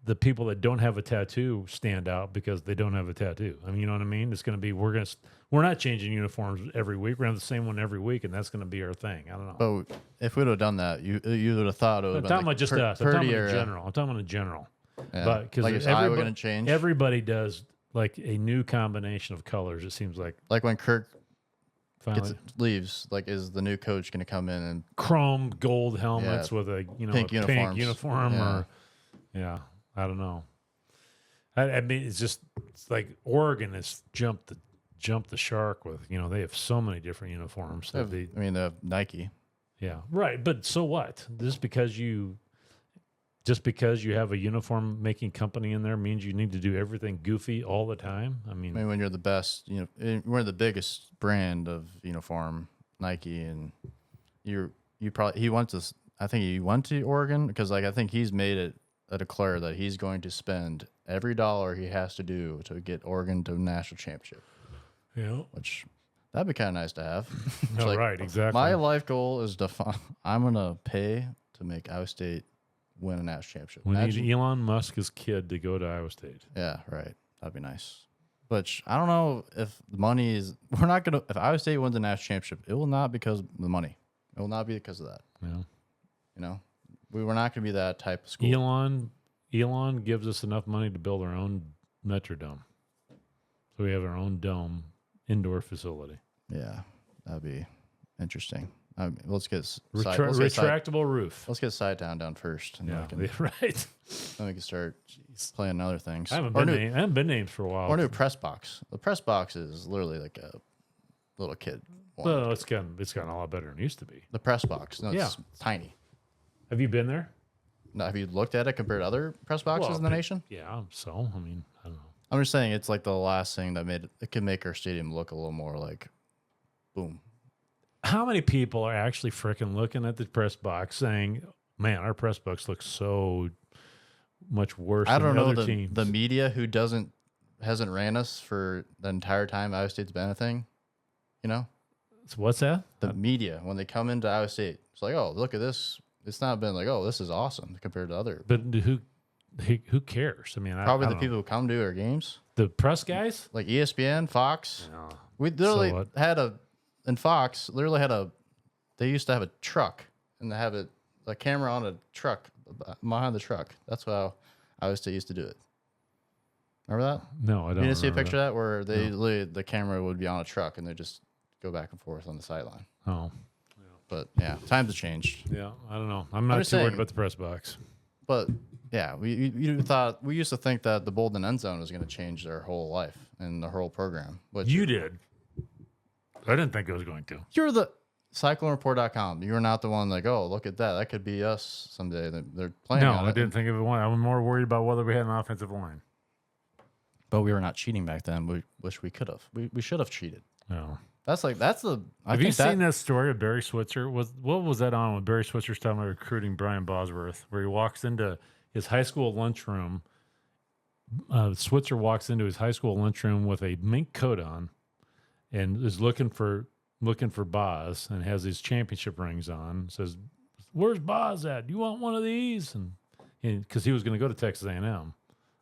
the people that don't have a tattoo stand out because they don't have a tattoo. I mean, you know what I mean? It's going to be we're not changing uniforms every week. We're going to have the same one every week, and that's going to be our thing. I don't know. But if we would have done that, you would have thought it would have been talking about just us. I'm talking about in general. Yeah. But because is Iowa going to change? Everybody does like a new combination of colors. It seems like when Kirk finally leaves, like, is the new coach going to come in and chrome gold helmets with a pink a uniforms. pink uniform Yeah. or I don't know. I mean, it's like Oregon has jumped the shark with they have so many different uniforms that they have Nike. yeah, right. But so what? Just because you have a uniform making company in there means you need to do everything goofy all the time. I mean, when you're the best, we're the biggest brand of uniform, Nike, and you probably I think he went to Oregon because I think he's made it a declare that he's going to spend every dollar he has to do to get Oregon to a national championship. yeah, Which that'd be kind of nice to have. no, right, exactly. My life goal is I'm gonna pay to make Iowa State win a national championship. We need Elon Musk's kid to go to Iowa State. Yeah, right. That'd be nice. But I don't know if the money is. We're not gonna. If Iowa State wins the national championship, it will not because of the money. It will not be because of that. Yeah. We were not gonna be that type of school. Elon gives us enough money to build our own Metrodome, so we have our own dome indoor facility. Yeah, that'd be interesting. Let's get retractable roof. Let's get Side down first. And right. Then we can start playing other things. I haven't been named for a while. Or new press box. The press box is literally like a little kid one. Well, it's gotten a lot better than it used to be. The press box. No, it's tiny. Have you been there? No, have you looked at it compared to other press boxes in the nation? Yeah. So, I mean, I don't know. I'm just saying it's like the last thing that it could make our stadium look a little more like boom. How many people are actually freaking looking at the press box saying, man, our press box looks so much worse than other teams? The media who hasn't ran us for the entire time Iowa State's been a thing, So what's that? The media, when they come into Iowa State, it's like, oh, look at this. It's not been like, oh, this is awesome compared to other. But who cares? I mean, probably the people who come to our games. The press guys? Like ESPN, Fox. No. We literally they used to have a truck and they have a camera on a truck behind the truck. That's how Iowa State used to do it. Remember that? No, I don't. You didn't see a picture of that where the camera would be on a truck and they just go back and forth on the sideline. Oh. But yeah, times have changed. Yeah, I don't know. I'm not too worried about the press box. But yeah, we used to think that the Bolden end zone was going to change their whole life and the whole program. Which you did. I didn't think it was going to. You're the CycloneReport.com. You were not the one like, oh, look at that. That could be us someday. They're playing. No, I didn't think of it. I was more worried about whether we had an offensive line. But we were not cheating back then. We wish we could have. We should have cheated. No. Have you seen that story of Barry Switzer? What was that on when Barry Switzer's talking about recruiting Brian Bosworth, where he walks into his high school lunchroom? Switzer walks into his high school lunchroom with a mink coat on, and is looking for Boz, and has his championship rings on. Says, "Where's Boz at? You want one of these?" And because he was going to go to Texas A&M,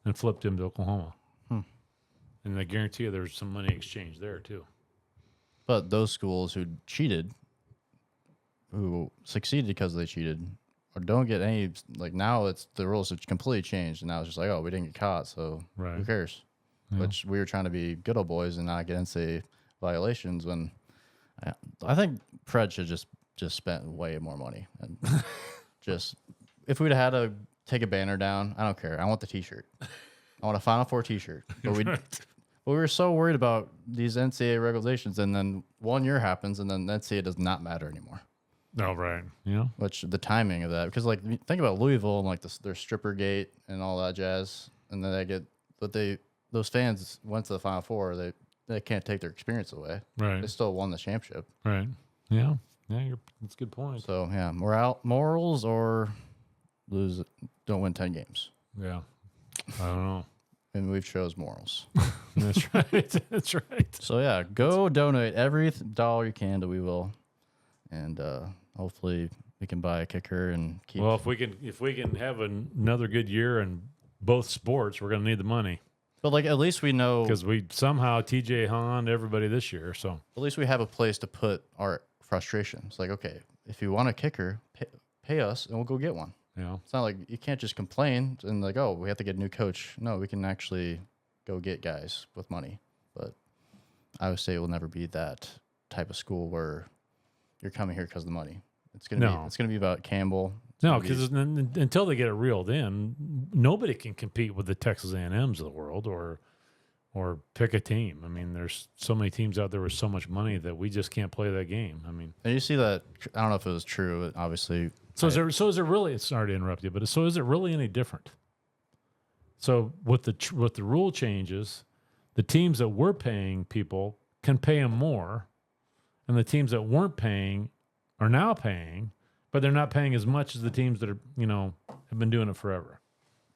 and flipped him to Oklahoma. And I guarantee you, there's some money exchange there too. But those schools who cheated, who succeeded because they cheated, or don't get any, like now the rules have completely changed. And now it's just like, oh, we didn't get caught, so who cares? Yeah. Which we were trying to be good old boys and not get NCAA violations when I think Fred should just spent way more money. And just, if we'd had to take a banner down, I don't care. I want the T-shirt. I want a Final Four T-shirt. But we were so worried about these NCAA regulations, and then 1 year happens, and then NCAA does not matter anymore. Oh, right. Yeah. Which the timing of that, because like think about Louisville and like their stripper gate and all that jazz, and then those fans went to the Final Four. They can't take their experience away. Right. They still won the championship. Right. Yeah. Yeah. That's a good point. So yeah, morals or don't win 10 games. Yeah. I don't know. And we've chose morals. That's right. That's right. So yeah, go donate every dollar you can to We Will, and hopefully we can buy a kicker and keep. Well, if we can have another good year in both sports, we're going to need the money. But like at least we know, because we somehow TJ hung on to everybody this year. So at least we have a place to put our frustration. It's like, okay, if you want a kicker, pay us and we'll go get one. Yeah. It's not like you can't just complain and like, oh, we have to get a new coach. No, we can actually go get guys with money. But Iowa State will never be that type of school where you're coming here because of the money. It's No. gonna be about Campbell. No, because until they get it reeled in, nobody can compete with the Texas A&Ms of the world or pick a team. I mean, there's so many teams out there with so much money that we just can't play that game. I mean, and you see that. I don't know if it was true. Obviously, is it really? Sorry to interrupt you, but so is it really any different? So with the rule changes, the teams that were paying people can pay them more, and the teams that weren't paying are now paying, but they're not paying as much as the teams that are have been doing it forever.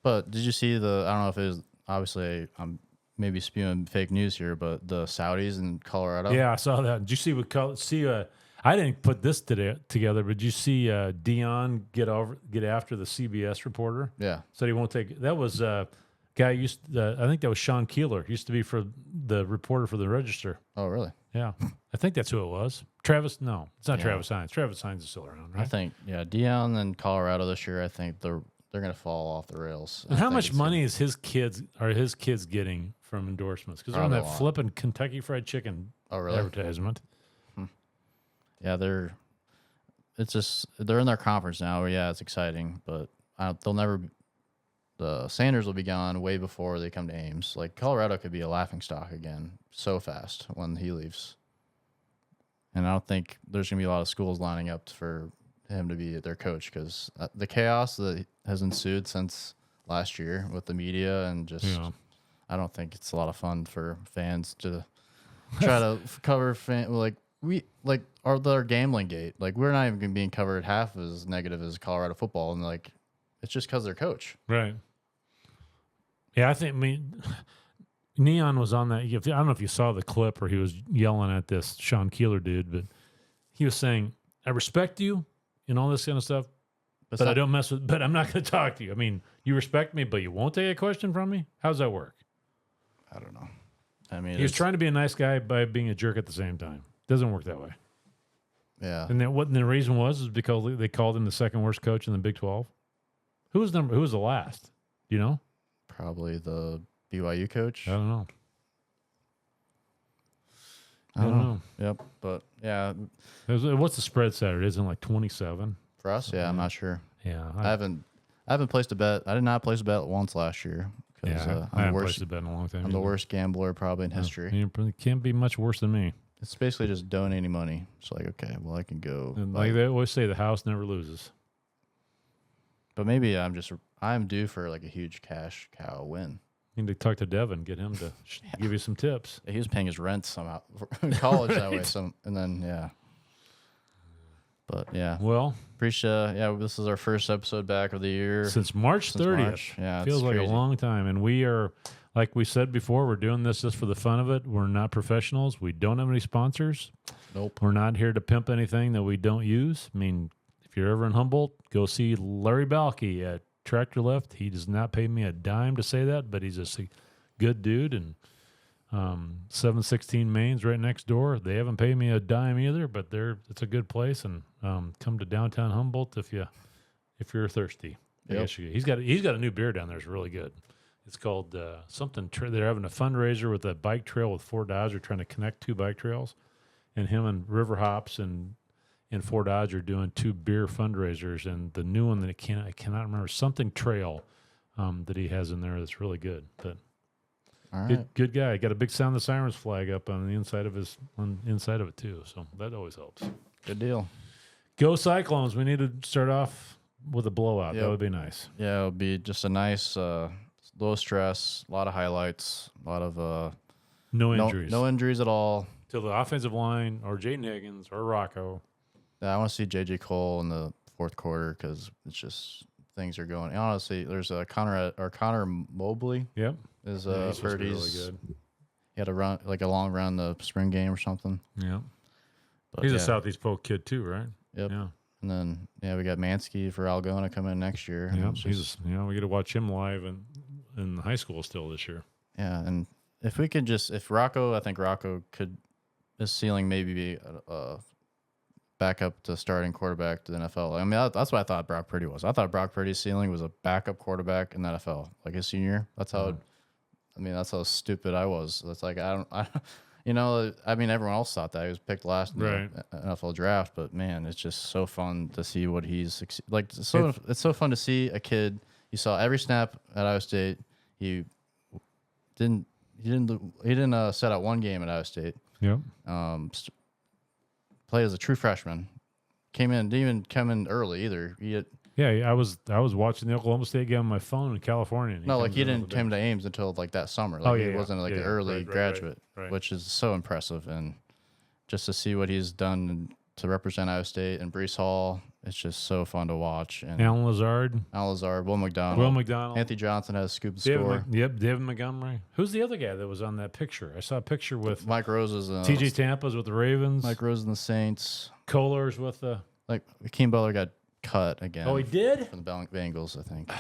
But did you see I don't know if it was obviously I'm maybe spewing fake news here, but the Saudis in Colorado. Yeah, I saw that. Did you see I didn't put this together, but did you see Dion get after the CBS reporter? Yeah. Said he won't take. That was guy I think that was Sean Keeler. Used to be for the reporter for the Register. Oh, really? Yeah, I think that's who it was. Travis? No, it's not Travis Hines. Travis Hines is still around, right? I think Dion and Colorado this year. I think they're going to fall off the rails. And how much money is his kids getting from endorsements? Because they're on that flipping Kentucky Fried Chicken advertisement. Yeah, they're in their conference now. Yeah, it's exciting, but they'll never. The Sanders will be gone way before they come to Ames. Like Colorado could be a laughingstock again so fast when he leaves. And I don't think there's going to be a lot of schools lining up for him to be their coach because the chaos that has ensued since last year with the media and just, I don't think it's a lot of fun for fans to try to cover our gambling gate. Like we're not even being covered half as negative as Colorado football, and like it's just because their coach, right? Yeah, Neon was on that. I don't know if you saw the clip where he was yelling at this Sean Keeler dude, but he was saying, "I respect you and all this kind of stuff, but I don't mess with. But I'm not going to talk to you. I mean, you respect me, but you won't take a question from me. How's that work?" I don't know. I mean, he was trying to be a nice guy by being a jerk at the same time. Doesn't work that way. Yeah. And the reason was because they called him the second worst coach in the Big 12. Who was the last? Do you know? Probably the BYU coach. I don't know. I don't know. Yep. But yeah. What's the spread Saturday? Isn't it like 27? For us? Yeah, I'm not sure. Yeah. I haven't placed a bet. I did not place a bet once last year. Yeah, I haven't placed a bet in a long time. I'm the worst gambler probably in history. You can't be much worse than me. It's basically just donating money. It's like, okay, well, I can go. And like they always say, the house never loses. But maybe I'm due for like a huge cash cow win. You need to talk to Devin, get him to give you some tips. He was paying his rent somehow in college that way. And then, yeah. But yeah. Well, appreciate. Yeah, this is our first episode back of the year since March 30th. Yeah, feels like crazy. a long time, and we are, like we said before, we're doing this just for the fun of it. We're not professionals. We don't have any sponsors. Nope. We're not here to pimp anything that we don't use. I mean, if you're ever in Humboldt, go see Larry Balke at Tractor Lift. He does not pay me a dime to say that, but he's a good dude, and 716 Main's right next door. They haven't paid me a dime either, but it's a good place. And come to downtown Humboldt if you're thirsty. Yep. I guess he's got a new beer down there. It's really good. It's called something. They're having a fundraiser with a bike trail with Fort Dodge. They're trying to connect two bike trails, and him and River Hops and Fort Dodge are doing two beer fundraisers. And the new one that I cannot remember, something trail that he has in there that's really good. But all right. Good guy. Got a big Sound the Cyrens flag up on the inside of it too. So that always helps. Good deal. Go Cyclones. We need to start off with a blowout. Yep. That would be nice. Yeah, it would be just a nice low stress, a lot of highlights, a lot of no injuries. No injuries at all. To the offensive line or Jaden Higgins or Rocco. Yeah, I want to see J.J. Cole in the fourth quarter because it's just things are going. Honestly, there's a Connor Mobley. Yep. He's really good. He had a long run the spring game or something. Yeah. But he's a Southeast Polk kid too, right? Yep. Yeah. And then we got Mansky for Algona coming in next year. Yeah. We get to watch him live in high school still this year. Yeah, and if Rocco, I think Rocco his ceiling maybe be backup to starting quarterback to the NFL. I mean, that's what I thought Brock Purdy was. I thought Brock Purdy's ceiling was a backup quarterback in the NFL, like his senior year. That's how. That's how stupid I was. That's like You know, I mean, everyone else thought that he was picked last in Right. the NFL draft, but man, it's just so fun to see what like. So it's so fun to see a kid. You saw every snap at Iowa State. He didn't set out one game at Iowa State. Yep. Played as a true freshman. Didn't even come in early either. Yeah, I was watching the Oklahoma State game on my phone in California. And He didn't come to Ames until like that summer. Like, he wasn't like an early graduate, right. which is so impressive. And just to see what he's done to represent Iowa State and Brees Hall, it's just so fun to watch. And Alan Lazard, Will McDonald, Anthony Anthony Johnson has scoop the score. David Montgomery. Who's the other guy that was on that picture? I saw a picture with Mike Rose is TJ Tampa's with the Ravens. Mike Rose and the Saints. Kohler's with the Hakeem Butler got cut again. Oh, he did? From the Bengals, I think,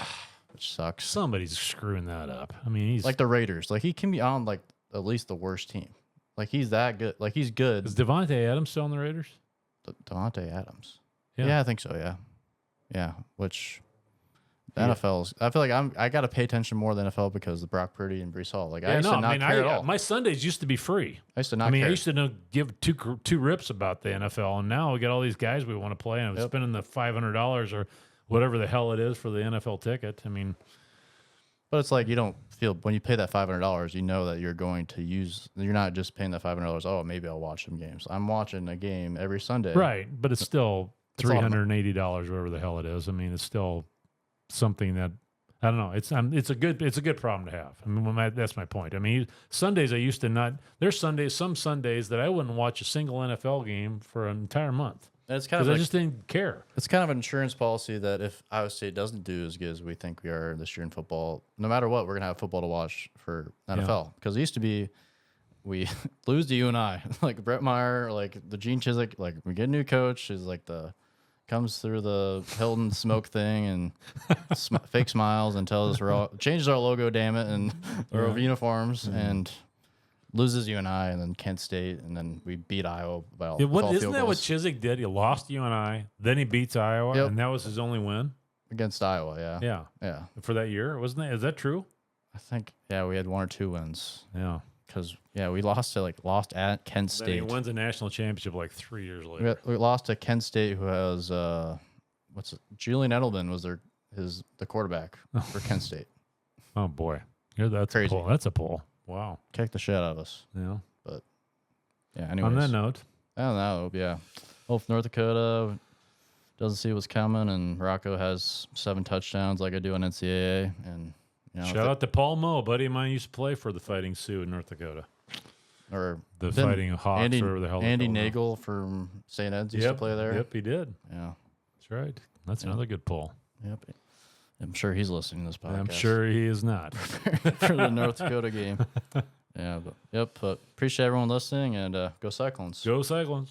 which sucks. Somebody's screwing that up. I mean, he's like the Raiders. Like, he can be on like at least the worst team. Like, he's that good. Like, he's good. Is Devontae Adams still on the Raiders? Devontae Adams. Yeah. Yeah, I think so. Yeah. Which the NFL's. I feel like I got to pay attention more to the NFL because of Brock Purdy and Brees Hall. Like, I used to not care at all. My Sundays used to be free. I used to not care. I used to give two rips about the NFL, and now we got all these guys we want to play, and I'm spending the $500 or whatever the hell it is for the NFL ticket. I mean, but it's like you don't feel when you pay that $500, you know that you're going to use. You're not just paying that $500. Oh, maybe I'll watch some games. I'm watching a game every Sunday. Right, but it's still $380, whatever the hell it is. I mean, it's still something that I don't know. It's a good problem to have. I mean, that's my point. I mean, Sundays I used to not. There's some Sundays that I wouldn't watch a single NFL game for an entire month. And it's kind of I just didn't care. It's kind of an insurance policy that if Iowa State doesn't do as good as we think we are this year in football, no matter what, we're gonna have football to watch for NFL. Because it used to be we lose to UNI, like Brett Meyer, like the Gene Chizik, like we get a new coach, is like comes through the Hilton smoke thing and fake smiles and tells us changes our logo, damn it, and our uniforms and loses UNI and then Kent State and then we beat Iowa by all. Isn't that what Chizik did? He lost UNI, then he beats Iowa, and that was his only win against Iowa. Yeah. For that year, wasn't that? Is that true? I think we had 1 or 2 wins. Yeah. Because we lost at Kent State. Then he wins a national championship like 3 years later. We lost to Kent State, who has Julian Edelman was the quarterback for Kent State. Oh boy, that's crazy. A pull. That's a pull. Wow, kicked the shit out of us. Yeah, but anyways. On that note, I don't know. Yeah, if North Dakota doesn't see what's coming, and Rocco has 7 touchdowns like I do on NCAA, and. Shout out to Paul Moe, a buddy of mine used to play for the Fighting Sioux in North Dakota. Or the Fighting Hawks, or the hell. Andy Nagel from St. Ed's used to play there. Yep, he did. Yeah. That's right. That's another good pull. Yep. I'm sure he's listening to this podcast. I'm sure he is not. For the North Dakota game. Yeah, but appreciate everyone listening, and go Cyclones. Go Cyclones.